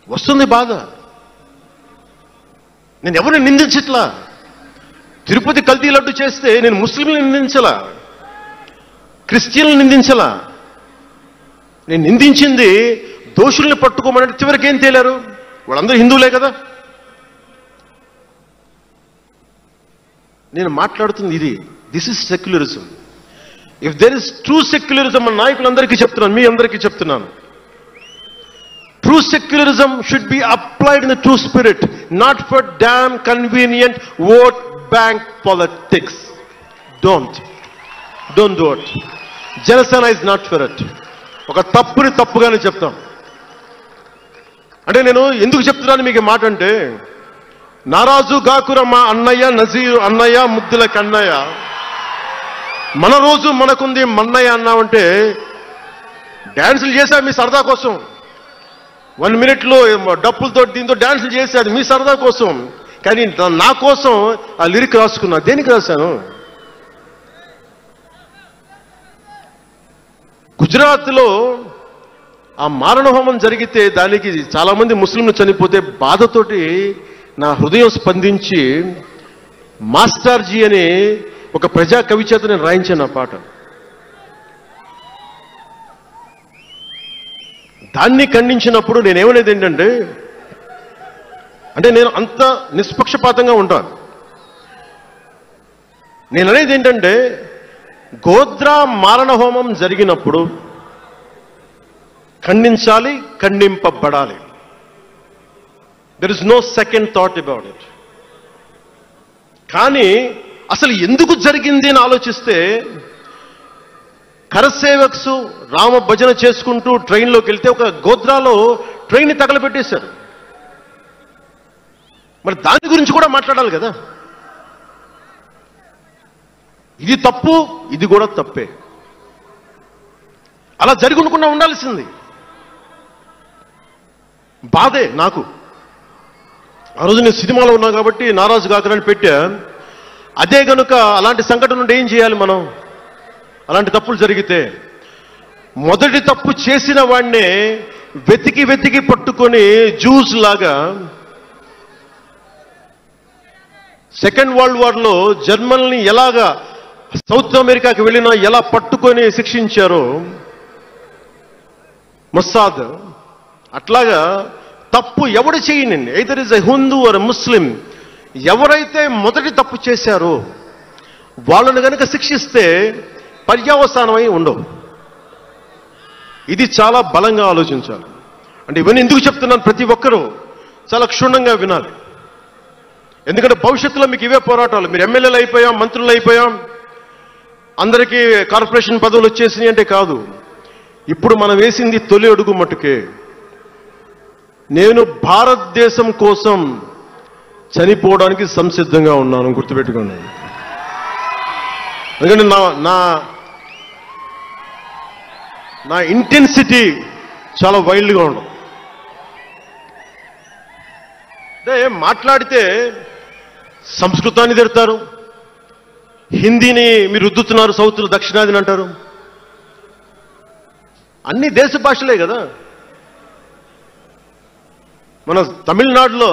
వస్తుంది బాధ. నేను ఎవరిని నిందించట్లా. తిరుపతి కల్తీ లడ్డు చేస్తే నేను ముస్లింలను నిందించలా, క్రిస్టియన్లను నిందించలా. నేను నిందించింది దోషుల్ని పట్టుకోమని. చివరికి ఏం తేలారు? వాళ్ళందరూ హిందువులే కదా. నేను మాట్లాడుతుంది ఇది. This is secularism. If there is true secularism, మన నాయకులందరికీ చెప్తున్నాను, మీ అందరికీ చెప్తున్నాను, true secularism should be applied in the true spirit, not for damn convenient vote bank politics. Don't do it. Janasena is not for it. ఒక తప్పుని తప్పుగానే చెప్తాం. అంటే నేను ఎందుకు చెప్తున్నాను మీకు మాట అంటే, నారాజు గాకుర మా అన్నయ్య, నజీరు అన్నయ్య, ముద్దుల కన్నయ్య, మన రోజు మనకుంది మన్నయ్య అన్నామంటే డ్యాన్సులు చేశా మీ సరదా కోసం. 1 minute డప్పులతో దీంతో డ్యాన్సులు చేశాడు మీ సరదా కోసం. కానీ నా కోసం ఆ లిరిక్ రాసుకున్నా. దేనికి రాశాను? గుజరాత్లో ఆ మారణహోమం జరిగితే దానికి చాలా మంది ముస్లింలు చనిపోతే బాధతోటి నా హృదయం స్పందించి మాస్టర్జీ అనే ఒక ప్రజా కవి చేత నేను రాయించాను ఆ పాట. దాన్ని ఖండించినప్పుడు నేనేమనేది ఏంటంటే, అంటే నేను అంత నిష్పక్షపాతంగా ఉంటాను. నేననేది ఏంటంటే, గోద్రా మారణహోమం జరిగినప్పుడు ఖండించాలి, ఖండింపబడాలి. There is no second thought about it. కానీ అసలు ఎందుకు జరిగింది అని ఆలోచిస్తే, కరసేవక్స్ రామ భజన చేసుకుంటూ ట్రైన్లోకి వెళ్తే ఒక గోద్రాలో ట్రైన్ని తగలబెట్టేశారు. మరి దాని గురించి కూడా మాట్లాడాలి కదా. ఇది తప్పు, ఇది కూడా తప్పే. అలా జరుగుకుండా ఉండాల్సింది. బాధే నాకు. ఆ రోజు నేను సినిమాలో ఉన్నా కాబట్టి నారాజు గాకరని పెట్టా. అదే కనుక అలాంటి సంఘటన నుండి ఏం చేయాలి మనం? అలాంటి తప్పులు జరిగితే మొదటి తప్పు చేసిన వాడినే వెతికి వెతికి పట్టుకొని జ్యూస్ లాగా సెకండ్ వరల్డ్ వార్లో జర్మనీని ఎలాగా సౌత్ అమెరికాకి వెళ్ళినా ఎలా పట్టుకొని శిక్షించారో మొస్సాద్, అట్లాగా తప్పు ఎవడు చేయనండి, either is a Hindu or Muslim, ఎవరైతే మొదటి తప్పు చేశారో వాళ్ళను కనుక శిక్షిస్తే పర్యవసానమై ఉండవు. ఇది చాలా బలంగా ఆలోచించాలి. అంటే ఇవన్నీ ఎందుకు చెప్తున్నాను, ప్రతి ఒక్కరూ చాలా క్షుణ్ణంగా వినాలి. ఎందుకంటే భవిష్యత్తులో మీకు ఇవే పోరాటాలు. మీరు ఎమ్మెల్యేలు అయిపోయాం, మంత్రులు అయిపోయాం, అందరికీ కార్పొరేషన్ పదవులు వచ్చేసినాయి అంటే కాదు. ఇప్పుడు మనం వేసింది తొలి అడుగు మట్టుకే. నేను భారతదేశం కోసం చనిపోవడానికి సంసిద్ధంగా ఉన్నాను, గుర్తుపెట్టుకోండి. ఎందుకంటే నా ఇంటెన్సిటీ చాలా వైల్డ్గా ఉండదు. అంటే మాట్లాడితే సంస్కృతాన్ని తిడతారు, హిందీని మీరు రుద్దుతున్నారు, సౌత్లో దక్షిణాదిని అంటారు. అన్ని దేశ భాషలే కదా. మన తమిళనాడులో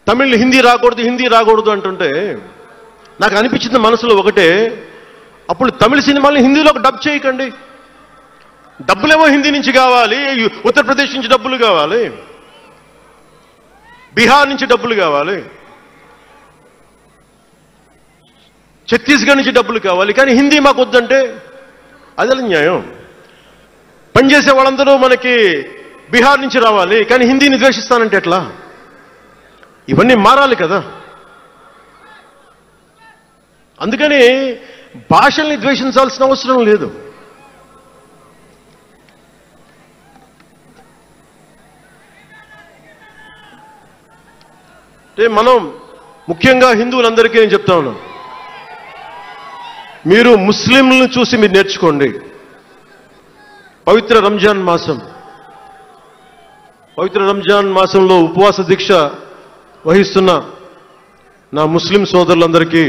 తమిళ్ హిందీ రాకూడదు అంటుంటే నాకు అనిపించింది మనసులో ఒకటే, అప్పుడు తమిళ సినిమాల్ని హిందీలోకి డబ్ చేయకండి. డబ్బులేమో హిందీ నుంచి కావాలి, ఉత్తరప్రదేశ్ నుంచి డబ్బులు కావాలి, బీహార్ నుంచి డబ్బులు కావాలి, ఛత్తీస్గఢ్ నుంచి డబ్బులు కావాలి, కానీ హిందీ మాకు వద్దంటే అదే న్యాయం. పనిచేసే వాళ్ళందరూ మనకి బీహార్ నుంచి రావాలి, కానీ హిందీని ద్వేషిస్తానంటే ఎట్లా? ఇవన్నీ మారాలి కదా. అందుకని భాషల్ని ద్వేషించాల్సిన అవసరం లేదు. అంటే మనం ముఖ్యంగా హిందువులందరికీ నేను చెప్తా ఉన్నాను, మీరు ముస్లింలను చూసి మీరు నేర్చుకోండి. పవిత్ర రంజాన్ మాసంలో ఉపవాస దీక్ష వహిస్తున్న నా ముస్లిం సోదరులందరికీ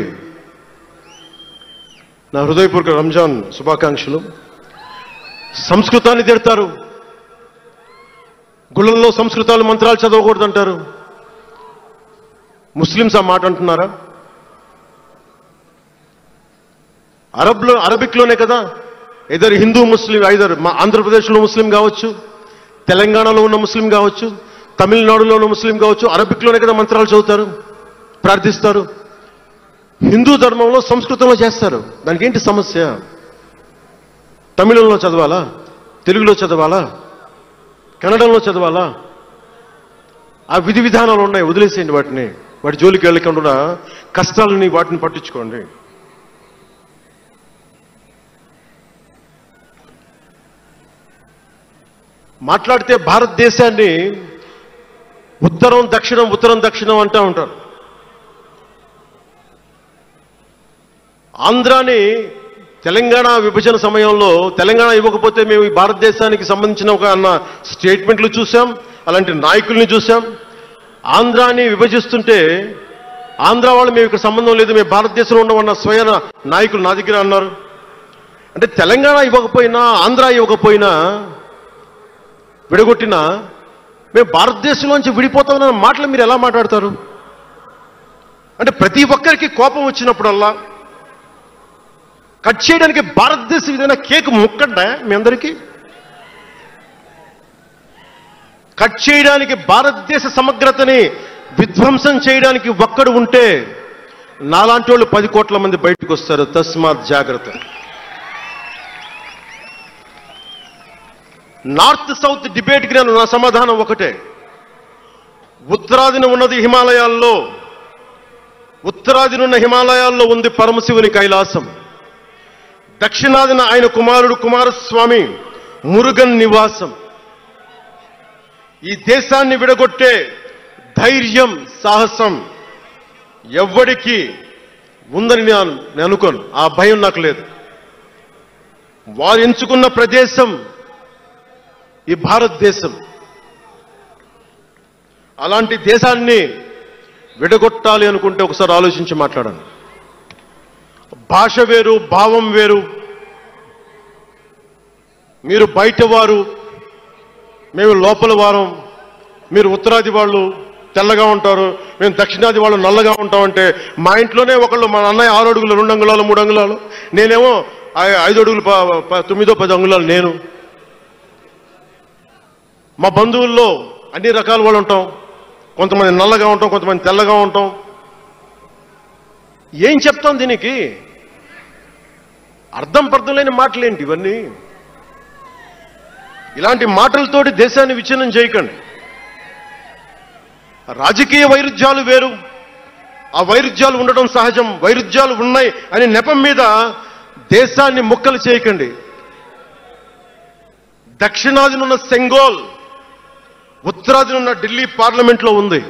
నా హృదయపూర్వక రంజాన్ శుభాకాంక్షలు. సంస్కృతాన్ని తిడతారు, గుళ్ళల్లో సంస్కృతాలు మంత్రాలు చదవకూడదంటారు. ముస్లిమ్స్ ఆ మాట అంటున్నారా? అరబిక్లోనే కదా, ఐదర్ హిందూ ముస్లిం, ఐదర్ ఆంధ్రప్రదేశ్లో ముస్లిం కావచ్చు, తెలంగాణలో ఉన్న ముస్లిం కావచ్చు, తమిళనాడులో ఉన్న ముస్లిం కావచ్చు, అరబిక్లోనే కదా మంత్రాలు చదువుతారు, ప్రార్థిస్తారు. హిందూ ధర్మంలో సంస్కృతంలో చేస్తారు. దానికి ఏంటి సమస్య? తమిళంలో చదవాలా, తెలుగులో చదవాలా, కన్నడంలో చదవాలా? ఆ విధి విధానాలు ఉన్నాయి, వదిలేసేయండి వాటిని. వాటి జోలికి వెళ్ళకుండా కష్టాలని వాటిని పట్టించుకోండి. మాట్లాడితే భారతదేశాన్ని ఉత్తరం దక్షిణం అంటూ ఉంటారు. ఆంధ్రాని తెలంగాణ విభజన సమయంలో తెలంగాణ ఇవ్వకపోతే మేము ఈ భారతదేశానికి సంబంధించిన ఒక అన్న స్టేట్మెంట్లు చూసాం, అలాంటి నాయకుల్ని చూసాం. ఆంధ్రాని విభజిస్తుంటే ఆంధ్ర వాళ్ళు మేము ఇక్కడ సంబంధం లేదు, మేము భారతదేశంలో ఉండమన్న స్వయం నాయకులు నా దగ్గర అన్నారు. అంటే తెలంగాణ ఇవ్వకపోయినా, ఆంధ్ర ఇవ్వకపోయినా, విడగొట్టినా మేము భారతదేశంలోంచి విడిపోతామన్న మాటలు మీరు ఎలా మాట్లాడతారు? అంటే ప్రతి ఒక్కరికి కోపం వచ్చినప్పుడల్లా కట్ చేయడానికి భారతదేశం ఏదైనా కేక్ ముక్కండా మీ అందరికీ? కట్ చేయడానికి, భారతదేశ సమగ్రతని విధ్వంసం చేయడానికి ఒక్కడు ఉంటే నాలాంటి వాళ్ళు 10 కోట్ల మంది బయటకు వస్తారు. తస్మాత్ జాగ్రత్త. నార్త్ సౌత్ డిబేట్కి నా సమాధానం ఒకటే. ఉత్తరాదిన ఉన్నది హిమాలయాల్లో, ఉత్తరాదినున్న హిమాలయాల్లో ఉంది పరమశివుని కైలాసం. దక్షిణాదిన ఆయన కుమారుడు కుమారస్వామి మురుగన్ నివాసం. ఈ దేశాన్ని విడగొట్టే ధైర్యం, సాహసం ఎవ్వడికి ఉందని నేను అనుకోను. ఆ భయం నాకు లేదు. వారు ఎంచుకున్న ప్రదేశం ఈ భారతదేశం. అలాంటి దేశాన్ని విడగొట్టాలి అనుకుంటే ఒకసారి ఆలోచించి మాట్లాడండి. భాష వేరు, భావం వేరు. మీరు బయట వారు, మేము లోపల వారం. మీరు ఉత్తరాది వాళ్ళు తెల్లగా ఉంటారు, మేము దక్షిణాది వాళ్ళు నల్లగా ఉంటామంటే మా ఇంట్లోనే ఒకళ్ళు, మా అన్నయ్య 6 అడుగులు 2 అంగుళాలు 3 అంగుళాలు, నేనేమో 5 అడుగులు 9 10 అంగుళాలు. నేను మా బంధువుల్లో అన్ని రకాల వాళ్ళు ఉంటాం. కొంతమంది నల్లగా ఉంటాం, కొంతమంది తెల్లగా ఉంటాం. ఏం చెప్తాం దీనికి? అర్థం పర్థం లేని మాటలేంటి ఇవన్నీ? ఇలాంటి మాటలతోటి దేశాన్ని విచ్ఛిన్నం చేయకండి. రాజకీయ వైరుధ్యాలు వేరు, ఆ వైరుధ్యాలు ఉండడం సహజం. వైరుధ్యాలు ఉన్నాయి అనే నెపం మీద దేశాన్ని ముక్కలు చేయకండి. దక్షిణాదినున్న సెంగోల్, ఉత్తరాదినున్న ఢిల్లీ పార్లమెంట్లో ఉంది.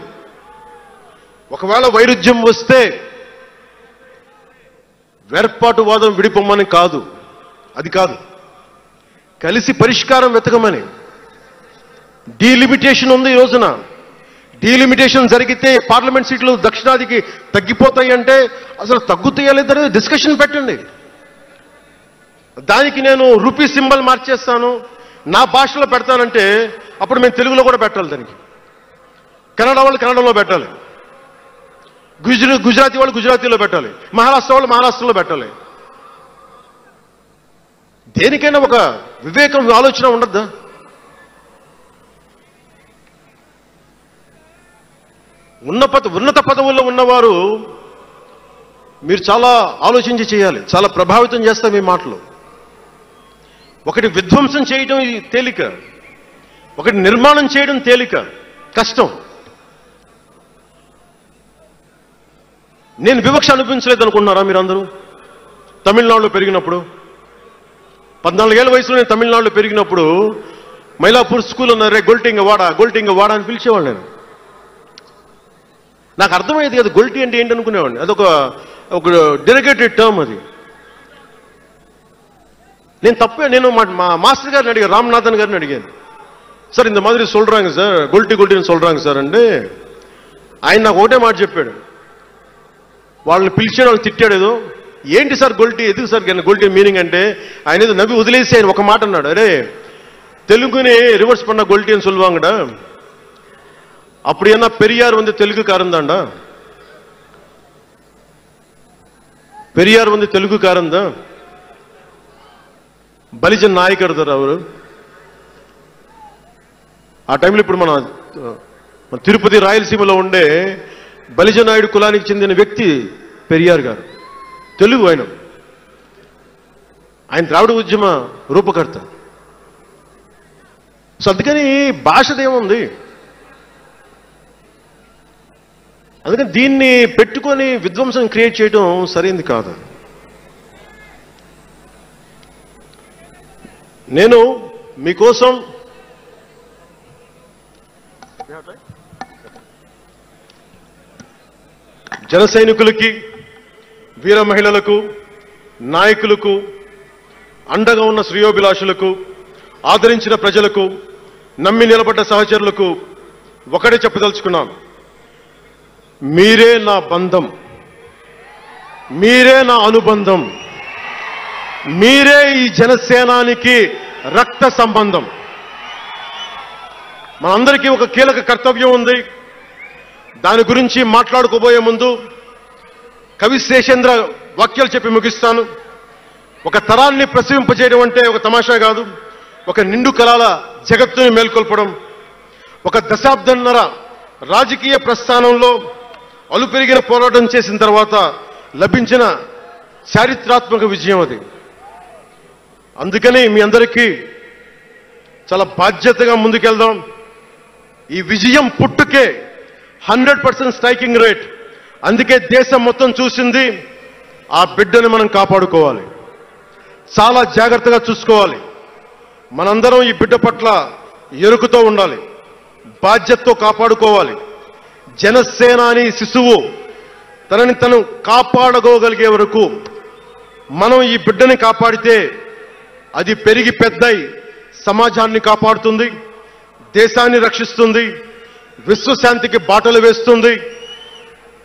ఒకవేళ వైరుధ్యం వస్తే వేర్పాటువాదం విడిపోమని కాదు, అది కాదు, కలిసి పరిష్కారం వెతకమని. డీలిమిటేషన్ ఉంది ఈ రోజున. డీలిమిటేషన్ జరిగితే పార్లమెంట్ సీట్లు దక్షిణాదికి తగ్గిపోతాయి అంటే అసలు తగ్గుతాయా లేదని డిస్కషన్ పెట్టండి. దానికి నేను రూపీ సింబల్ మార్చేస్తాను, నా భాషలో పెడతానంటే అప్పుడు మేము తెలుగులో కూడా పెట్టాలి. దానికి కన్నడ వాళ్ళు కన్నడలో పెట్టాలి, గుజరాతీ వాళ్ళు గుజరాతీలో పెట్టాలి, మహారాష్ట్ర వాళ్ళు మహారాష్ట్రలో పెట్టాలి. దేనికైనా ఒక వివేకం, ఆలోచన ఉండద్దా? ఉన్నత పదవుల్లో ఉన్నవారు మీరు చాలా ఆలోచించి చేయాలి. చాలా ప్రభావితం చేస్తాయి మీ మాటలు. ఒకటి విధ్వంసం చేయడం తేలిక, ఒకటి నిర్మాణం చేయడం తేలిక, కష్టం. నేను వివక్ష అనిపించలేదు అనుకుంటున్నారా మీరందరూ? తమిళనాడులో పెరిగినప్పుడు 14 ఏళ్ల వయసులో నేను తమిళనాడులో పెరిగినప్పుడు మైలాపూర్ స్కూల్ ఉన్నారే, గొల్టింగ వాడ అని పిలిచేవాడు. నేను నాకు అర్థమయ్యేది కదా గొల్టీ అంటే ఏంటి అనుకునేవాడిని. అదొక డెరిగేటెడ్ టర్మ్ అది. నేను మా మాస్టర్ గారిని అడిగాను, రామ్నాథన్ గారిని అడిగాను, సార్ ఇంత మాదిరి சொல்றாங்க సార్, గొల్టీని சொல்றாங்க సార్ అంటే ఆయన నాకు ఒకటే మాట చెప్పాడు. వాళ్ళని పిలిచాడు, వాళ్ళు తిట్టాడు. ఏదో ఏంటి సార్ గొల్టీ, ఎందుకు సార్ గొల్టీ మీనింగ్ అంటే ఆయన ఏదో నవ్వి వదిలేసి ఆయన ఒక మాట అన్నాడు, అరే తెలుగుని రివర్స్ பண்ண గొల్టీ అని சொல்லுவாங்கடா, அப்படி என்ன பெரியார் வந்து தெலுங்குக்காரன் தான்டா, பெரியார் வந்து தெலுங்குக்காரன் தான், బలిజన్ నాయకర్ సార్ అవరు. ఆ టైంలో ఇప్పుడు మన తిరుపతి రాయలసీమలో ఉండే బలిజనాయుడు కులానికి చెందిన వ్యక్తి పెరియార్ గారు, తెలుగు. ఆయన ద్రావిడ ఉద్యమ రూపకర్త. సో అందుకని భాషదేముంది, అందుకని దీన్ని పెట్టుకొని విధ్వంసం క్రియేట్ చేయడం సరైంది కాదు. నేను మీకోసం జన సైనికులకి, వీర మహిళలకు, నాయకులకు, అండగా ఉన్న శ్రేయోభిలాషులకు, ఆదరించిన ప్రజలకు, నమ్మి నిలబడ్డ సహచరులకు ఒకటే చెప్పదలుచుకున్నాను. మీరే నా బంధం, మీరే నా అనుబంధం, మీరే ఈ జనసేనానికి రక్త సంబంధం. మనందరికీ ఒక కీలక కర్తవ్యం ఉంది. దాని గురించి మాట్లాడుకోబోయే ముందు కవి శేషేంద్ర వాక్యాలు చెప్పి ముగిస్తాను. ఒక తరాన్ని ప్రసవింపజేయడం అంటే ఒక తమాషా కాదు, ఒక నిండు కళల జగత్తుని మేల్కొల్పడం. ఒక దశాబ్దన్నర రాజకీయ ప్రస్థానంలో అలుపెరిగిన పోరాటం చేసిన తర్వాత లభించిన చారిత్రాత్మక విజయం అది. అందుకని మీ అందరికీ చాలా బాధ్యతగా ముందుకెళ్దాం. ఈ విజయం పుట్టుకే 100% స్ట్రైకింగ్ రేట్. అందుకే దేశం మొత్తం చూసింది. ఆ బిడ్డని మనం కాపాడుకోవాలి, చాలా జాగ్రత్తగా చూసుకోవాలి. మనందరం ఈ బిడ్డ పట్ల ఎరుకుతో ఉండాలి, బాధ్యతతో కాపాడుకోవాలి. జనసేనాని శిశువు తనని తను కాపాడుకోగలిగే వరకు మనం ఈ బిడ్డని కాపాడితే అది పెరిగి పెద్దై సమాజాన్ని కాపాడుతుంది, దేశాన్ని రక్షిస్తుంది, విశ్వశాంతికి బాటలు వేస్తుంది.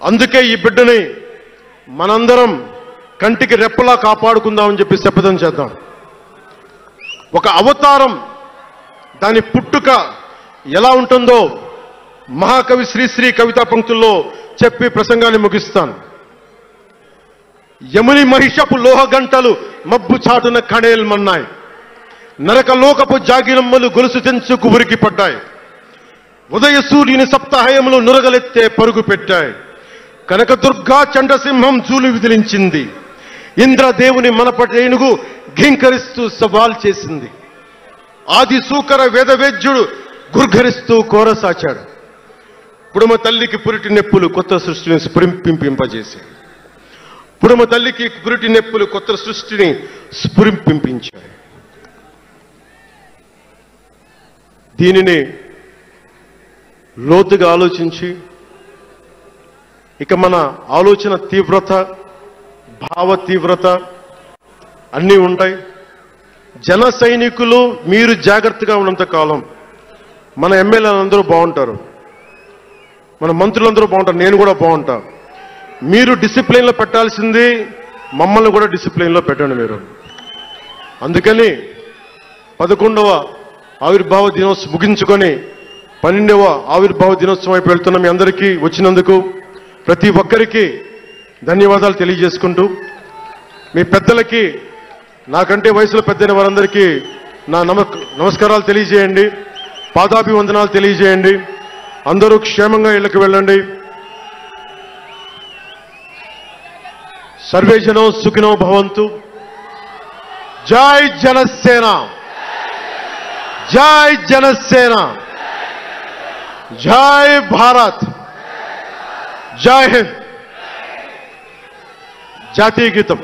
అందుకే ఈ బిడ్డని మనందరం కంటికి రెప్పలా కాపాడుకుందామని చెప్పి శపథం చేద్దాం. ఒక అవతారం, దాని పుట్టుక ఎలా ఉంటుందో మహాకవి శ్రీశ్రీ కవితా పంక్తుల్లో చెప్పి ప్రసంగాన్ని ముగిస్తాను. యముని మహిషపు లోహ గంటలు మబ్బు చాటున కణేల్మన్నాయి, నరకలోకపు జాగిరమ్మలు గొలుసు తెంచుకు ఉరికి పడ్డాయి. ఉదయ సూర్యుని సప్తాహయములు నురగలెత్తే పరుగు పెట్టాయి. కనకదుర్గా చండసింహం జూలు విదిలించింది. ఇంద్రదేవుని మనపటేనుగు ఘింకరిస్తూ సవాల్ చేసింది. ఆది సూకర వేదవేద్యుడు గుర్ఘరిస్తూ కోరసాచాడు. పుడమ తల్లికి పురిటి నెప్పులు కొత్త సృష్టిని స్ఫురింపింపజేశాయి. పుడమ తల్లికి పురిటి నెప్పులు కొత్త సృష్టిని స్ఫురింపించాయి. దీనిని లోతుగా ఆలోచించి ఇక మన ఆలోచన తీవ్రత, భావ తీవ్రత అన్నీ ఉంటాయి. జన సైనికులు మీరు జాగ్రత్తగా ఉన్నంత కాలం మన ఎమ్మెల్యేలందరూ బాగుంటారు, మన మంత్రులందరూ బాగుంటారు, నేను కూడా బాగుంటా. మీరు డిసిప్లిన్లో పెట్టాల్సింది మమ్మల్ని కూడా డిసిప్లిన్లో పెట్టండి మీరు. అందుకని 11వ ఆవిర్భావ దినోత్సవం ముగించుకొని 12వ ఆవిర్భావ దినోత్సవం వైపు వెళ్తున్న మీ అందరికీ వచ్చినందుకు ప్రతి ఒక్కరికి ధన్యవాదాలు తెలియజేసుకుంటూ, మీ పెద్దలకి, నాకంటే వయసులో పెద్దైన వారందరికీ నా నమస్కారాలు తెలియజేయండి, పాదాభివందనాలు తెలియజేయండి. అందరూ క్షేమంగా ఇళ్లకు వెళ్ళండి. సర్వే జనో సుఖినో భవంతు. జై జనసేన, జై జనసేన, జై భారత్, జై హింద్. జాతీయ గీతం.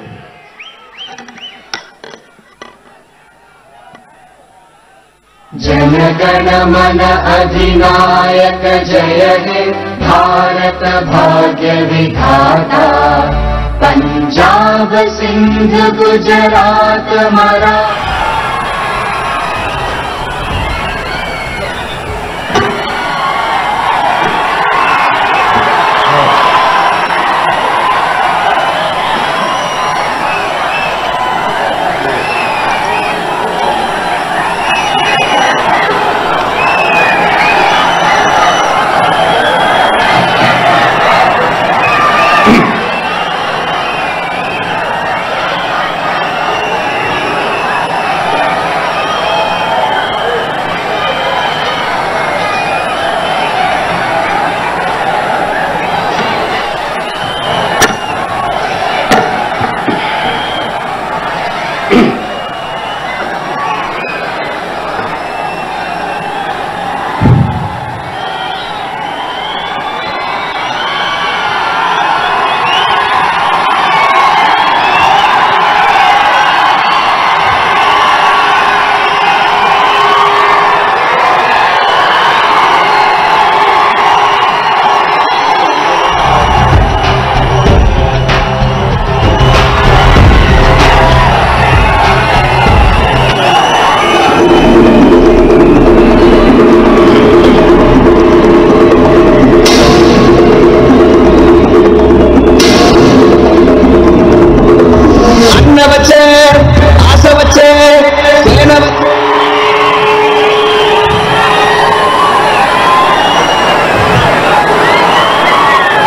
जनगण मन अधिनायक जय हे भारत भाग्य विधाता। पंजाब सिंध गुजरात मराठा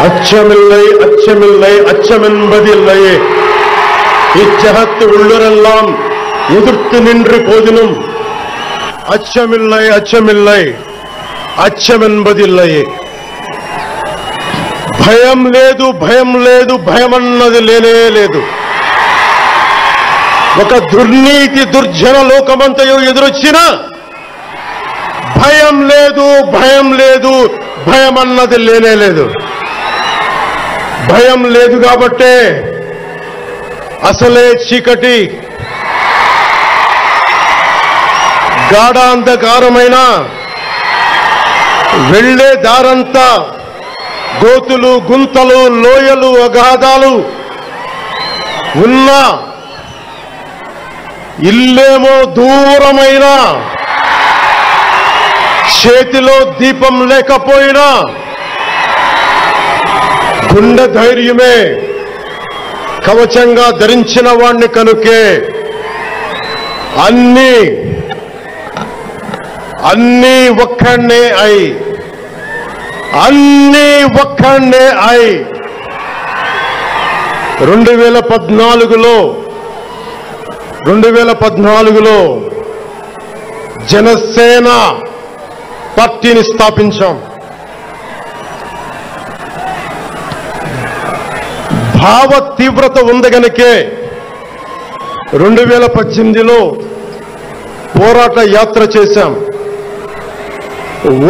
அச்சமில்லை அச்சமில்லை அச்சமென்பதில்லையே. இச்சகத்து உள்ளரெல்லாம் எதிர்த்து நின்று போதினும் அச்சமில்லை அச்சமில்லை అచ్చమెన్బదిల్లయే. భయం లేదు, భయం లేదు, భయమన్నది లేనే లేదు. ఒక దుర్నీతి దుర్జన లోకమంతయు ఎదురొచ్చినా భయం లేదు, భయం లేదు, భయమన్నది లేనే లేదు. భయం లేదు కాబట్టే అసలే చీకటి గాఢాంధకారమైన వెళ్లే దారంతా గోతులు, గుంతలు, లోయలు, అగాధాలు ఉన్న ఇల్లేమో దూరమైన చేతిలో దీపం లేకపోయినా గుండె ధైర్యమే కవచంగా ధరించిన వాణ్ణి కనుకే అన్నీ ఒక్కడే అయి 2014లో జనసేన పార్టీని స్థాపించాం. భావ తీవ్రత ఉంది గనుకే 2018లో పోరాట యాత్ర చేశాం.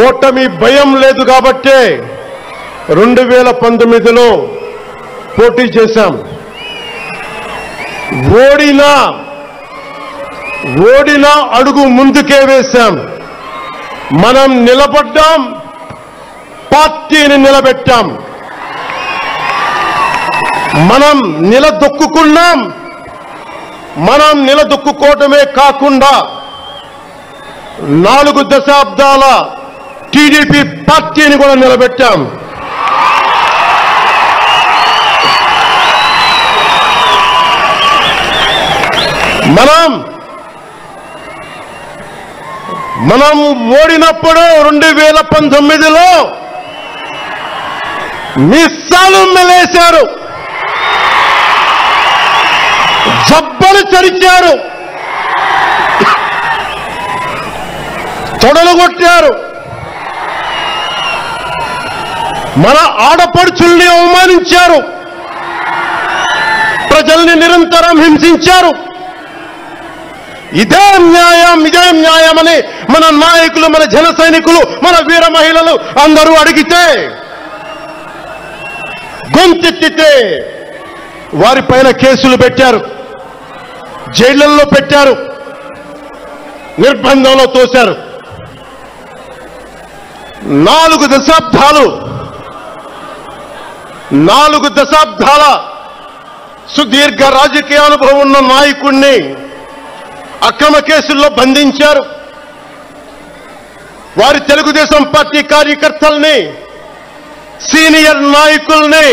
ఓటమి భయం లేదు కాబట్టే 2019లో పోటీ చేశాం. ఓడినా అడుగు ముందుకే వేశాం. మనం నిలబడ్డాం, పార్టీని నిలబెట్టాం. మనం నిలదొక్కుకున్నాం. మనం నిలదొక్కుకోవటమే కాకుండా 4 దశాబ్దాల టీడీపీ పార్టీని కూడా నిలబెట్టాం. మనం ఓడినప్పుడు 2019లో మిస్సాలు మెలేశారు, జబ్బలు చరిచారు, తొడలు కొట్టారు, మన ఆడపడుచుల్ని అవమానించారు, ప్రజల్ని నిరంతరం హింసించారు. ఇదే న్యాయమని మన నాయకులు, మన జన సైనికులు, మన వీర మహిళలు అందరూ అడిగితే, గొంతెత్తితే వారిపైన కేసులు పెట్టారు, జైళ్లలో పెట్టారు, నిర్బంధంలో తోశారు. 4 దశాబ్దాల సుదీర్ఘ రాజకీయ అనుభవం ఉన్న నాయకుణ్ణి అక్రమ కేసుల్లో బంధించారు. వారి తెలుగుదేశం పార్టీ కార్యకర్తల్ని, సీనియర్ నాయకుల్ని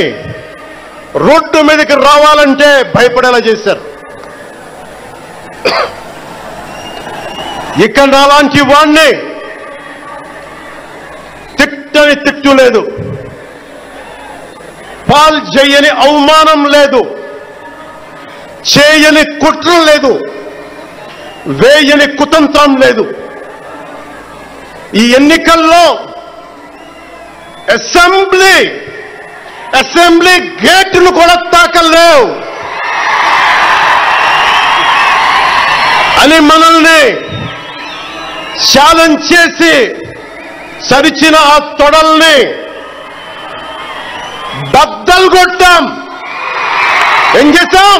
రోడ్డు మీదకి రావాలంటే భయపడేలా చేశారు. ఇక్కడ అలాంటి వాణ్ణి తిట్టని తిట్టు లేదు, పాల్ చేయని అవమానం లేదు, చేయని కుట్ర లేదు, వేయని కుతంత్రం లేదు. ఈ ఎన్నికల్లో అసెంబ్లీ గేటును కూడా తాకలేవు అని మనల్ని ఛాలెంజ్ చేసి సరిచిన ఆ తొడల్ని బద్దలు కొట్టాం. ఏం చేశాం?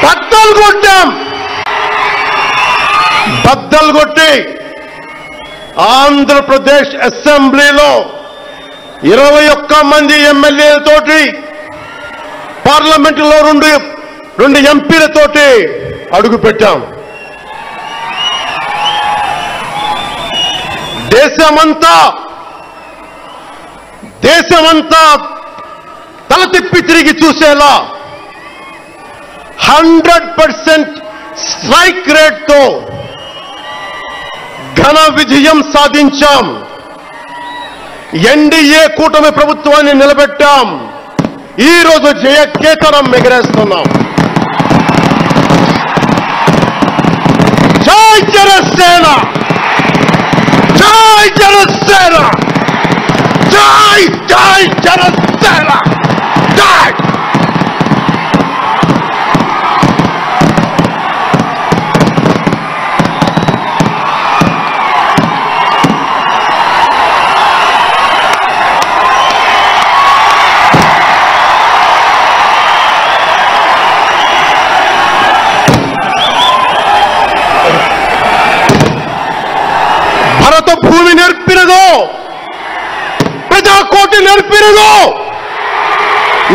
బద్దలు కొట్టాం. బద్దలు కొట్టి ఆంధ్రప్రదేశ్ అసెంబ్లీలో 21 మంది ఎమ్మెల్యేలతోటి, పార్లమెంటులో 2 ఎంపీలతోటి అడుగుపెట్టాం. దేశమంతా తల తిప్పి తిరిగి చూసేలా 100% స్ట్రైక్ రేట్తో ఘన విజయం సాధించాం. ఎన్డీఏ కూటమి ప్రభుత్వాన్ని నిలబెట్టాం. ఈ రోజు జయకేతనం ఎగరేస్తున్నాం. జై జనసేన, జై జనసేన, జై జై జనసేన, జై. భూమి నేర్పినదో, ప్రజాకోటి నేర్పినదో,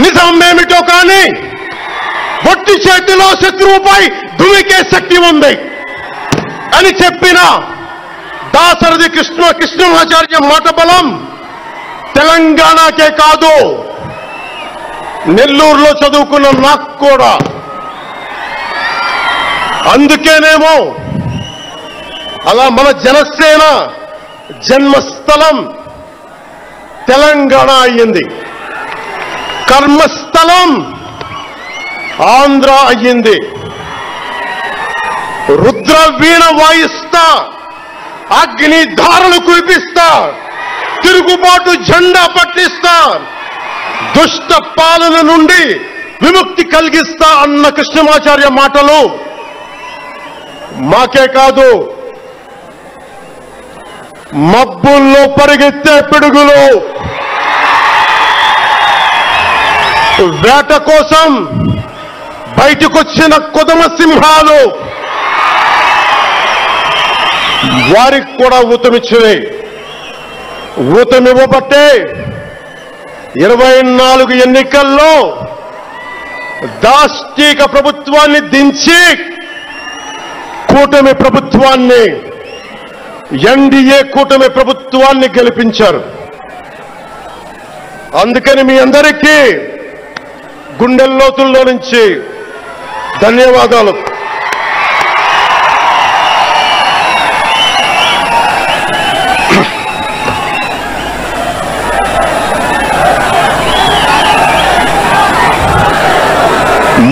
నిజం ఏమిటో కానీ ఒట్టి చేతిలో శత్రువుపై దుమికే శక్తి ఉంది అని చెప్పిన దాశరథి కృష్ణమాచార్య మాట బలం తెలంగాణకే కాదు, నెల్లూరులో చదువుకున్న నాకు కూడా. అందుకేనేమో అలా మన జనసేన జన్మస్థలం తెలంగాణ అయ్యింది, కర్మస్థలం ఆంధ్ర అయ్యింది. రుద్ర వీణ వాయిస్తా అగ్ని ధారలు కురిపిస్తా, తిరుగుబాటు జెండా పట్టిస్తా, దుష్ట పాలన నుండి విముక్తి కలిగిస్తా అన్న కృష్ణమాచార్య మాటలు మాకే కాదు, మబ్బుల్లో పరిగెత్తే పిడుగులు, వేట కోసం బయటకొచ్చిన కొదమ సింహాలు వారికి కూడా ఊతమిచ్చినాయి. ఊతమివ్వబట్టే 24 ఎన్నికల్లో దాష్టీక ప్రభుత్వాన్ని దించి కూటమి ప్రభుత్వాన్ని, ఎన్డీఏ కూటమి ప్రభుత్వాన్ని గెలిపించారు. అందుకని మీ అందరికీ గుండెల్లోతుల్లో నుంచి ధన్యవాదాలు.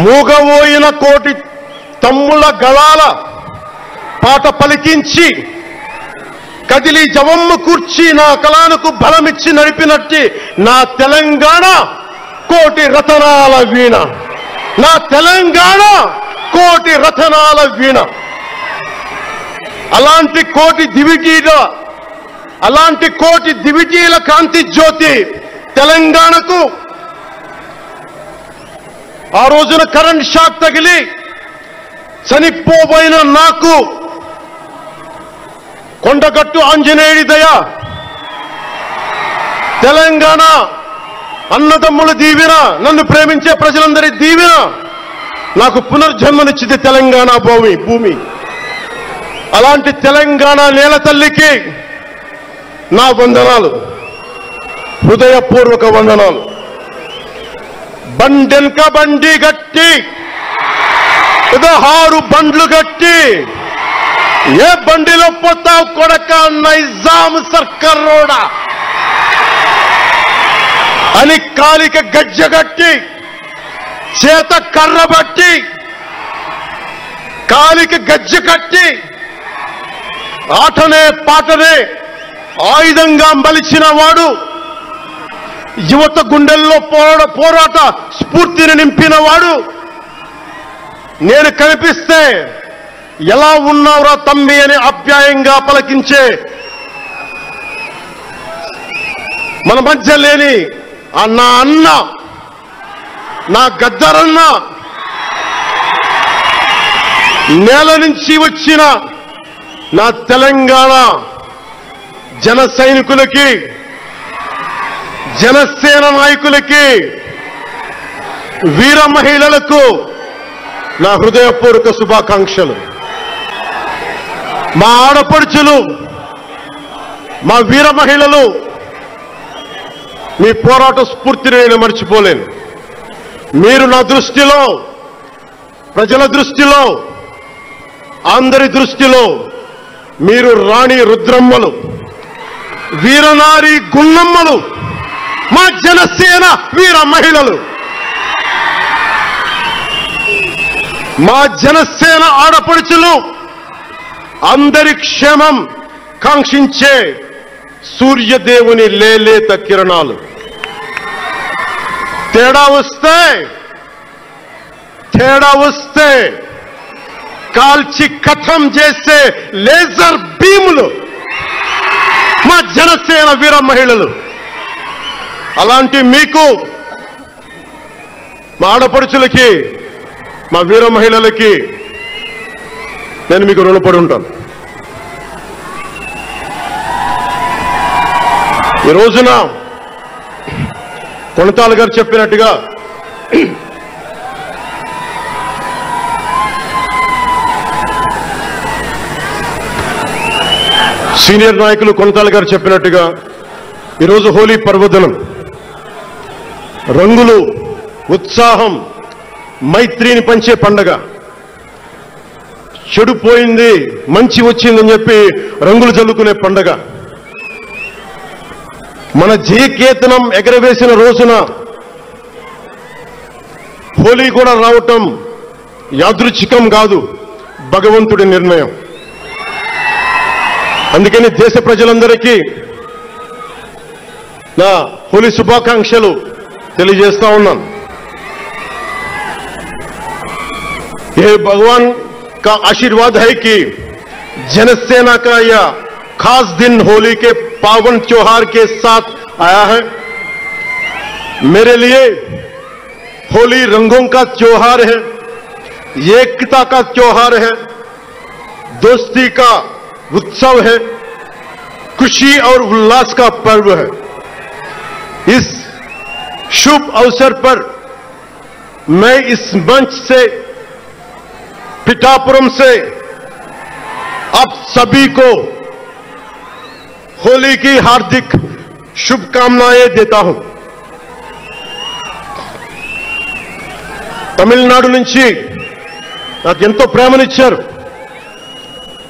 మూగబోయిన కోటి తమ్ముల గళాల పాట పలికించి కదిలి జవమ్మ కూర్చి నా కళానికి బలమిచ్చి నడిపినట్టి నా తెలంగాణ కోటి రతనాల వీణ, నా తెలంగాణ కోటి రతనాల వీణ. అలాంటి కోటి దివిటీల కాంతి జ్యోతి తెలంగాణకు ఆ రోజున కరెంట్ షాక్ తగిలి చనిపోబోయిన నాకు కొండగట్టు ఆంజనేయుడి దయ, తెలంగాణ అన్నదమ్ముల దీవెన, నన్ను ప్రేమించే ప్రజలందరి దీవెన నాకు పునర్జన్మనిచ్చింది తెలంగాణ భూమి. అలాంటి తెలంగాణ నేల తల్లికి నా వందనాలు, హృదయపూర్వక వందనాలు. బండెన్క బండి గట్టి 16 బండ్లు గట్టి ఏ బండిలో పోతావు కొడక నైజాం సర్కార్ రోడా అని కాలిక గజ్జగట్టి చేత కర్ర బట్టి కాలికి గజ్జ కట్టి ఆటనే పాటనే ఆయుధంగా మలిచిన వాడు, యువత గుండెల్లో పోరాట స్ఫూర్తిని నింపిన వాడు, నేను కనిపిస్తే ఎలా ఉన్నావురా తమ్మి అని ఆప్యాయంగా పలకించే మన మధ్య లేని నా అన్న, నా గద్దరన్న, నేల నుంచి వచ్చిన నా తెలంగాణ జన సైనికులకి, జనసేన నాయకులకి, వీర మహిళలకు నా హృదయపూర్వక శుభాకాంక్షలు. మా ఆడపడుచులు, మా వీర మహిళలు, మీ పోరాట స్ఫూర్తిని నేను మర్చిపోలేను. మీరు నా దృష్టిలో, ప్రజల దృష్టిలో, అందరి దృష్టిలో మీరు రాణి రుద్రమ్మలు, వీరనారి గున్నమ్మలు, మా జనసేన వీర మహిళలు. మా జనసేన ఆడపడుచులు అందరి క్షేమం కాంక్షించే సూర్యదేవుని లేలేత కిరణాలు. తేడా వస్తే కాల్చి కథం చేసే లేజర్ బీములు మా జనసేన వీర మహిళలు. అలాంటి మీకు, మా ఆడపడుచులకి, మా వీర మహిళలకి నేను మీకు రుణపడి ఉంటాను. ఈ రోజున కొనతాల గారు చెప్పినట్టుగా సీనియర్ నాయకులు కొనతాల గారు చెప్పినట్టుగా ఈరోజు హోలీ పర్వదినం. రంగులు, ఉత్సాహం, మైత్రిని పంచే పండగ. చెడిపోయింది మంచి వచ్చిందని చెప్పి రంగులు చల్లుకునే పండగ. మన జయకేతనం ఎగరవేసిన రోజున హోలీ కూడా రావటం యాదృచ్ఛికం కాదు, భగవంతుడి నిర్ణయం. అందుకని దేశ ప్రజలందరికీ నా హోలీ శుభాకాంక్షలు తెలియజేస్తా ఉన్నాను. ये भगवान का आशीर्वाद है कि जनसेना का यह खास दिन होली के पावन त्योहार के साथ आया है. मेरे लिए होली रंगों का त्योहार है, एकता का त्योहार है, दोस्ती का उत्सव है, खुशी और उल्लास का पर्व है. इस शुभ अवसर पर मैं इस मंच से पिठापुरम से आप सभी को होली की हार्दिक शुभकामनाएं देता हूं. తమిళనాడు నుంచి నాకు ఎంతో ప్రేమనిచ్చారు.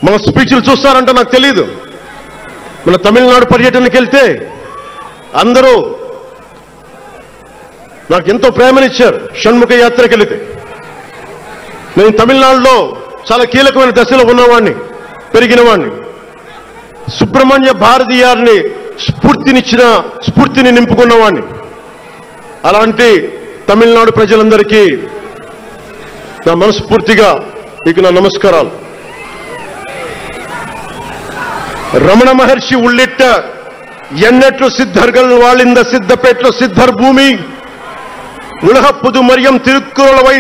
మన స్పీచ్లు చూస్తారంటే నాకు తెలియదు. మన తమిళనాడు పర్యటనకి వెళ్తే అందరూ నాకు ఎంతో ప్రేమనిచ్చారు. షణ్ముఖ యాత్రకి వెళితే నేను తమిళనాడులో చాలా కీలకమైన దశలో ఉన్నవాడిని, పెరిగినవాడిని. సుబ్రహ్మణ్య భారతీయారిని స్ఫూర్తిని నింపుకున్నవాడిని. అలాంటి తమిళనాడు ప్రజలందరికీ నా మనస్ఫూర్తిగా మీకు నా నమస్కారాలు. రమణ మహర్షి ఉళ్ళిట్ట ఎన్నెట్లు సిద్ధర్గల్ వాళింద సిద్ధపేట్లో సిద్ధర్ భూమి ఉలహ పుదుమరియం తిరుక్కురళవై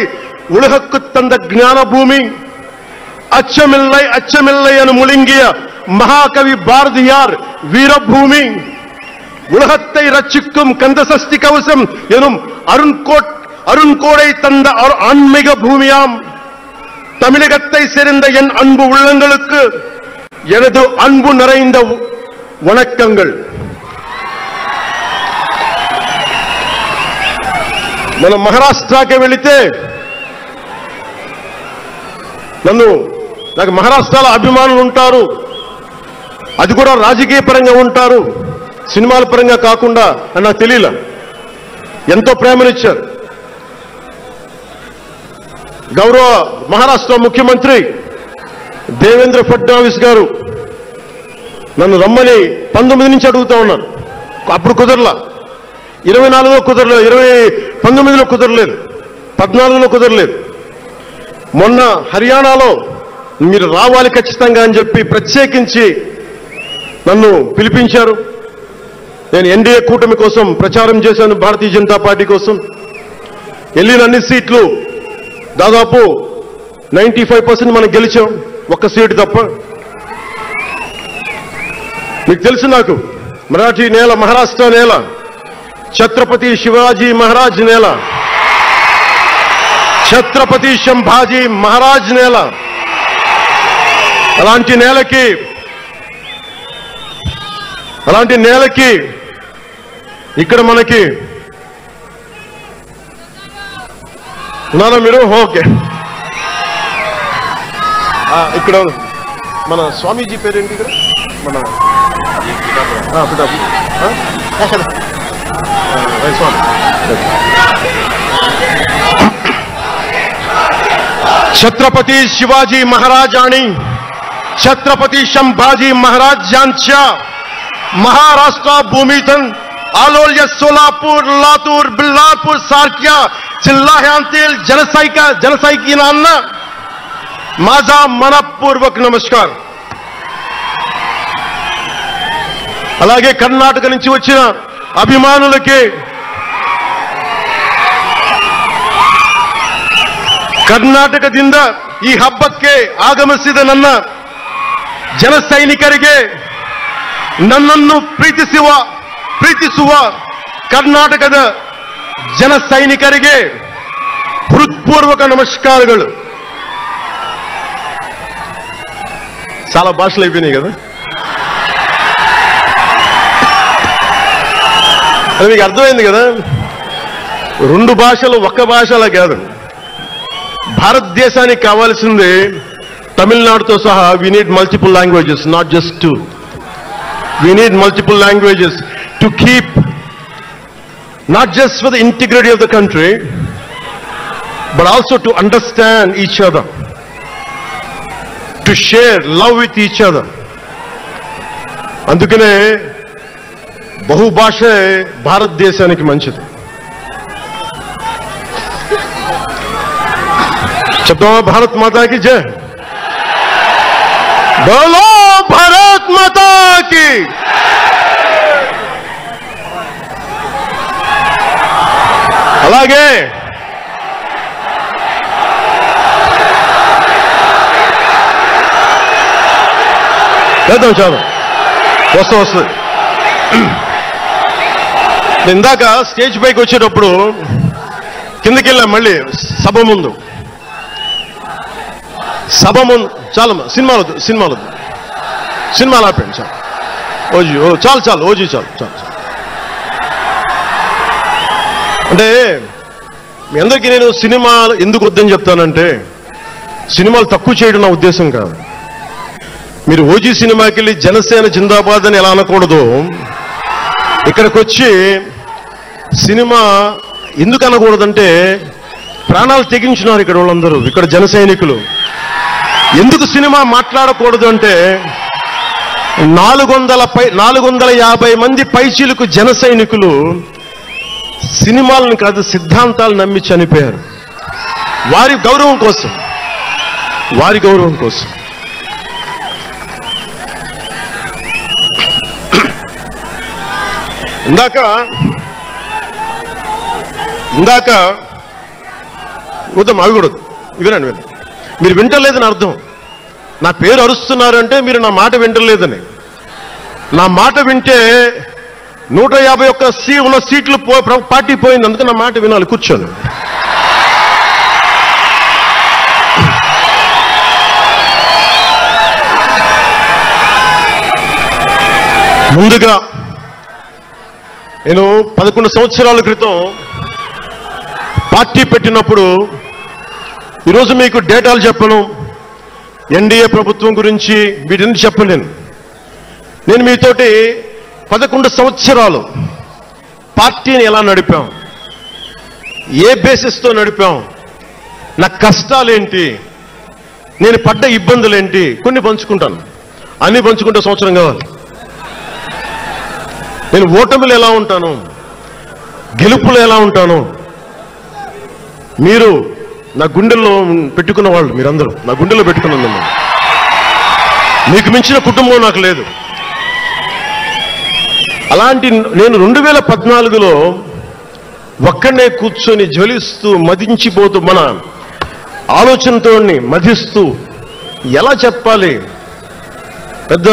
உலகக்கு தந்த ஞான பூமி அச்சமில்லை என முழுங்கிய மகாகவி பாரதியார் வீரபூமி உலகத்தை ரட்சிக்கும் கந்தசஷ்டி கவசம் எனும் அருண்கோடை தந்த ஆன்மீக பூமியாம் தமிழகத்தை சேர்ந்த என் அன்பு உள்ளங்களுக்கு எனது அன்பு நிறைந்த வணக்கங்கள். మన మహారాష్ట్రకి వెళితే నాకు మహారాష్ట్రలో అభిమానులు ఉంటారు. అది కూడా రాజకీయ పరంగా ఉంటారు, సినిమాల పరంగా కాకుండా అని నాకు తెలియలా. ఎంతో ప్రేమనిచ్చారు. గౌరవ మహారాష్ట్ర ముఖ్యమంత్రి దేవేంద్ర ఫడ్నవీస్ గారు నన్ను రమ్మని 19 నుంచి అడుగుతా ఉన్నారు. అప్పుడు కుదరలా, 24లో కుదరలేదు, 19లో కుదరలేదు, 14లో కుదరలేదు. మొన్న హర్యానాలో మీరు రావాలి ఖచ్చితంగా అని చెప్పి ప్రత్యేకించి నన్ను పిలిపించారు. నేను ఎన్డీఏ కూటమి కోసం ప్రచారం చేశాను, భారతీయ జనతా పార్టీ కోసం. వెళ్ళిన అన్ని సీట్లు దాదాపు 95% మనం గెలిచాం, ఒక్క సీటు తప్ప. మీకు తెలుసు, నాకు మరాఠీ నేల, మహారాష్ట్ర నేల, ఛత్రపతి శివాజీ మహారాజ్ నేల, ఛత్రపతి సంభాజీ మహారాజ్ నేల. అలాంటి నేలకి ఇక్కడ మనకి ఉన్నారా మీరు? ఓకే. ఇక్కడ మన స్వామీజీ పేరేంటి? ఇక్కడ మన స్వామి छत्रपती शिवाजी महाराज आणि छत्रपती संभाजी महाराजांच्या महाराष्ट्र भूमीतून आलोल्य सोलापूर, लातूर, बिल्लारपूर सारख्या जिल्ह्यांतील जनसैनिकांना माझा मनपूर्वक नमस्कार. అలాగే కర్ణాటక నుంచి వచ్చిన అభిమానులకి, ಕರ್ನಾಟಕದಿಂದ ಈ ಹಬ್ಬಕ್ಕೆ ಆಗಮಿಸಿದ ನನ್ನ ಜನಸೈನಿಕರಿಗೆ, ನನ್ನನ್ನು ಪ್ರೀತಿಸುವ ಕರ್ನಾಟಕದ ಜನಸೈನಿಕರಿಗೆ ಹೃತ್ಪೂರ್ವಕ నమస్కారాలు. చాలా భాషలు అయిపోయినాయి కదా. అది మీకు అర్థమైంది కదా. రెండు భాషలు ఒక్క భాషలా కాదు. భారతదేశానికి కావాల్సింది తమిళనాడుతో సహా we need multiple languages, not just two. We need multiple languages to keep, not just for the integrity of the country, but also to understand each other, to share love with each other. అందుకనే బహుభాష భారతదేశానికి మంచిది. చెప్తామా? భారత్ మాతాకి జై. బోలో భారత్ మాతాకి. అలాగే చేద్దాం, చాలు వస్తుంది. ఇందాక స్టేజ్ పైకి వచ్చేటప్పుడు కిందకి వెళ్ళాం, మళ్ళీ సభ ముందు చాలా సినిమాలు ఆపండి, చాలు ఓజీ, చాలు ఓజీ, చాలు. అంటే మీ అందరికీ నేను సినిమాలు ఎందుకు వద్దని చెప్తానంటే, సినిమాలు తక్కువ చేయడం నా ఉద్దేశం కాదు. మీరు ఓజీ సినిమాకి వెళ్ళి జనసేన జిందాబాద్ అని ఎలా అనకూడదు, ఇక్కడికి వచ్చి సినిమా ఎందుకు అనకూడదంటే, ప్రాణాలు తెగించినారు ఇక్కడ వాళ్ళందరూ, ఇక్కడ జన సైనికులు. ఎందుకు సినిమా మాట్లాడకూడదు అంటే, 450 మంది పైచీలకు జన సైనికులు సినిమాలను కాదు సిద్ధాంతాలు నమ్మి చనిపోయారు. వారి గౌరవం కోసం. ఇందాక వద్దాం, అవి కూడా వినండి. మీరు వింటలేదని అర్థం. నా పేరు అరుస్తున్నారంటే మీరు నా మాట వింటలేదని. నా మాట వింటే 151 ఉన్న సీట్లు పార్టీ పోయింది. అందుకే నా మాట వినాలి, కూర్చోండి. ముందుగా నేను 11 సంవత్సరాల క్రితం పార్టీ పెట్టినప్పుడు, ఈరోజు మీకు డేటాలు చెప్పను, ఎన్డీఏ ప్రభుత్వం గురించి వీటిని చెప్పలేను. నేను మీతోటి 11 సంవత్సరాలు పార్టీని ఎలా నడిపాం, ఏ బేసిస్తో నడిపాం, నా కష్టాలేంటి, నేను పడ్డ ఇబ్బందులేంటి, కొన్ని పంచుకుంటాను. అన్ని పంచుకుంటే సంవత్సరం కావాలి. నేను ఓటములు ఎలా ఉంటాను, గెలుపులు ఎలా ఉంటాను, మీరు నా గుండెల్లో పెట్టుకున్న వాళ్ళు, మీరందరూ నా గుండెలో పెట్టుకున్నది. మీకు మించిన కుటుంబం నాకు లేదు. అలాంటి నేను 2014లో ఒక్కడే కూర్చొని జ్వలిస్తూ మదించిపోతూ, మన ఆలోచనతో మధిస్తూ ఎలా చెప్పాలి, పెద్ద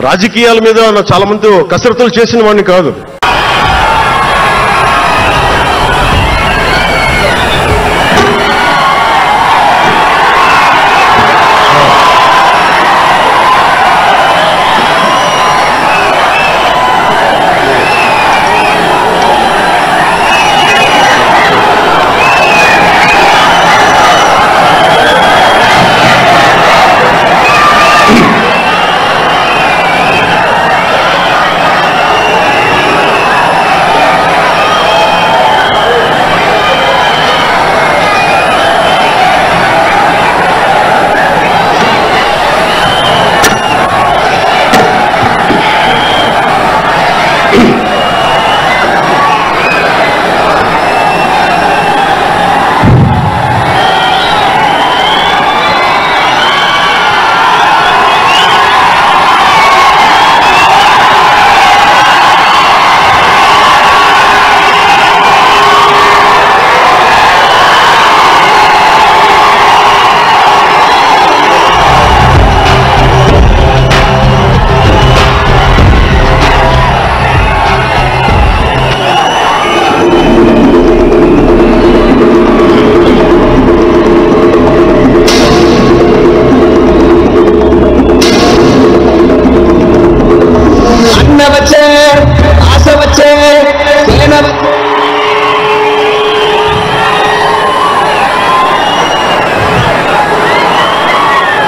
రాజకీయాల మీద చాలా మంది కసరత్తులు చేసిన వాడిని కాదు.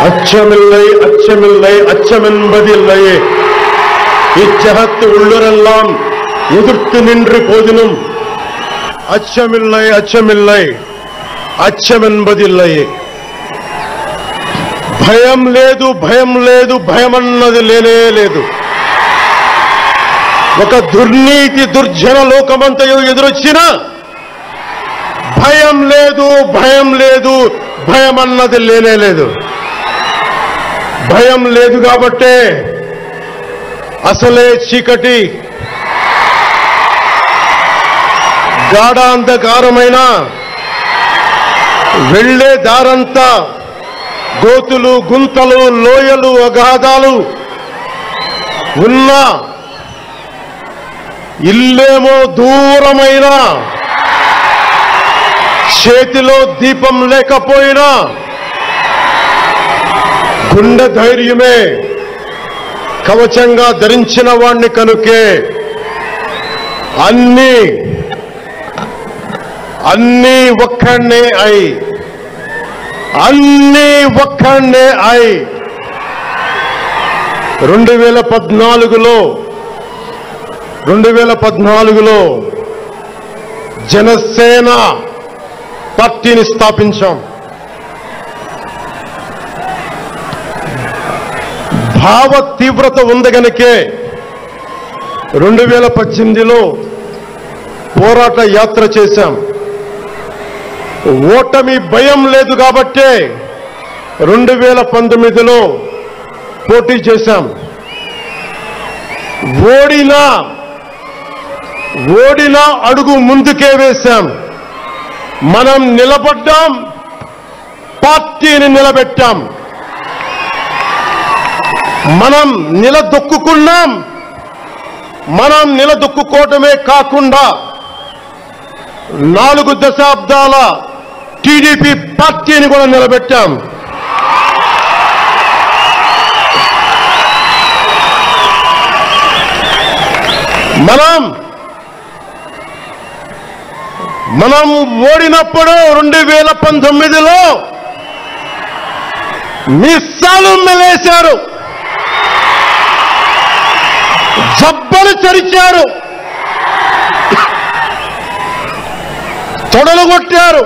அச்சமில்லை அச்சமென்பதில்லையே, இச்சகத்து உள்ளுரெல்லாம் எதிர்த்து நின்று போதினும் அச்சமில்லை அச்சமென்பதில்லையே. భయం లేదు, భయం లేదు, భయం అన్నది లేనే లేదు. ఒక దుర్నీతి దుర్జన లోకమంతయు ఎదురొచ్చినా భయం లేదు, భయం లేదు, భయం అన్నది లేనే లేదు. భయం లేదు కాబట్టే అసలే చీకటి గాఢాంధకారమైన వెళ్లే దారంతా గోతులు, గుంతలు, లోయలు, అగాధాలు ఉన్న ఇల్లేమో దూరమైన చేతిలో దీపం లేకపోయినా గుండె ధైర్యమే కవచంగా ధరించిన వాణ్ణి కనుకే అన్నీ ఒక్కడే అయి 2014లో జనసేన పార్టీని స్థాపించాం. భావ తీవ్రత ఉంది గనుకే 2018లో పోరాట యాత్ర చేశాం. ఓటమి భయం లేదు కాబట్టే 2019లో పోటీ చేశాం. ఓడినా అడుగు ముందుకే వేశాం. మనం నిలబడ్డాం, పార్టీని నిలబెట్టాం. మనం నిలదొక్కుకున్నాం. మనం నిలదొక్కుకోవటమే కాకుండా 4 దశాబ్దాల టీడీపీ పార్టీని కూడా నిలబెట్టాం. మనం ఓడినప్పుడు 2019లో మిస్సాలు మెలేశారు, జబ్బలు చరిచారు, తొడలు కొట్టారు.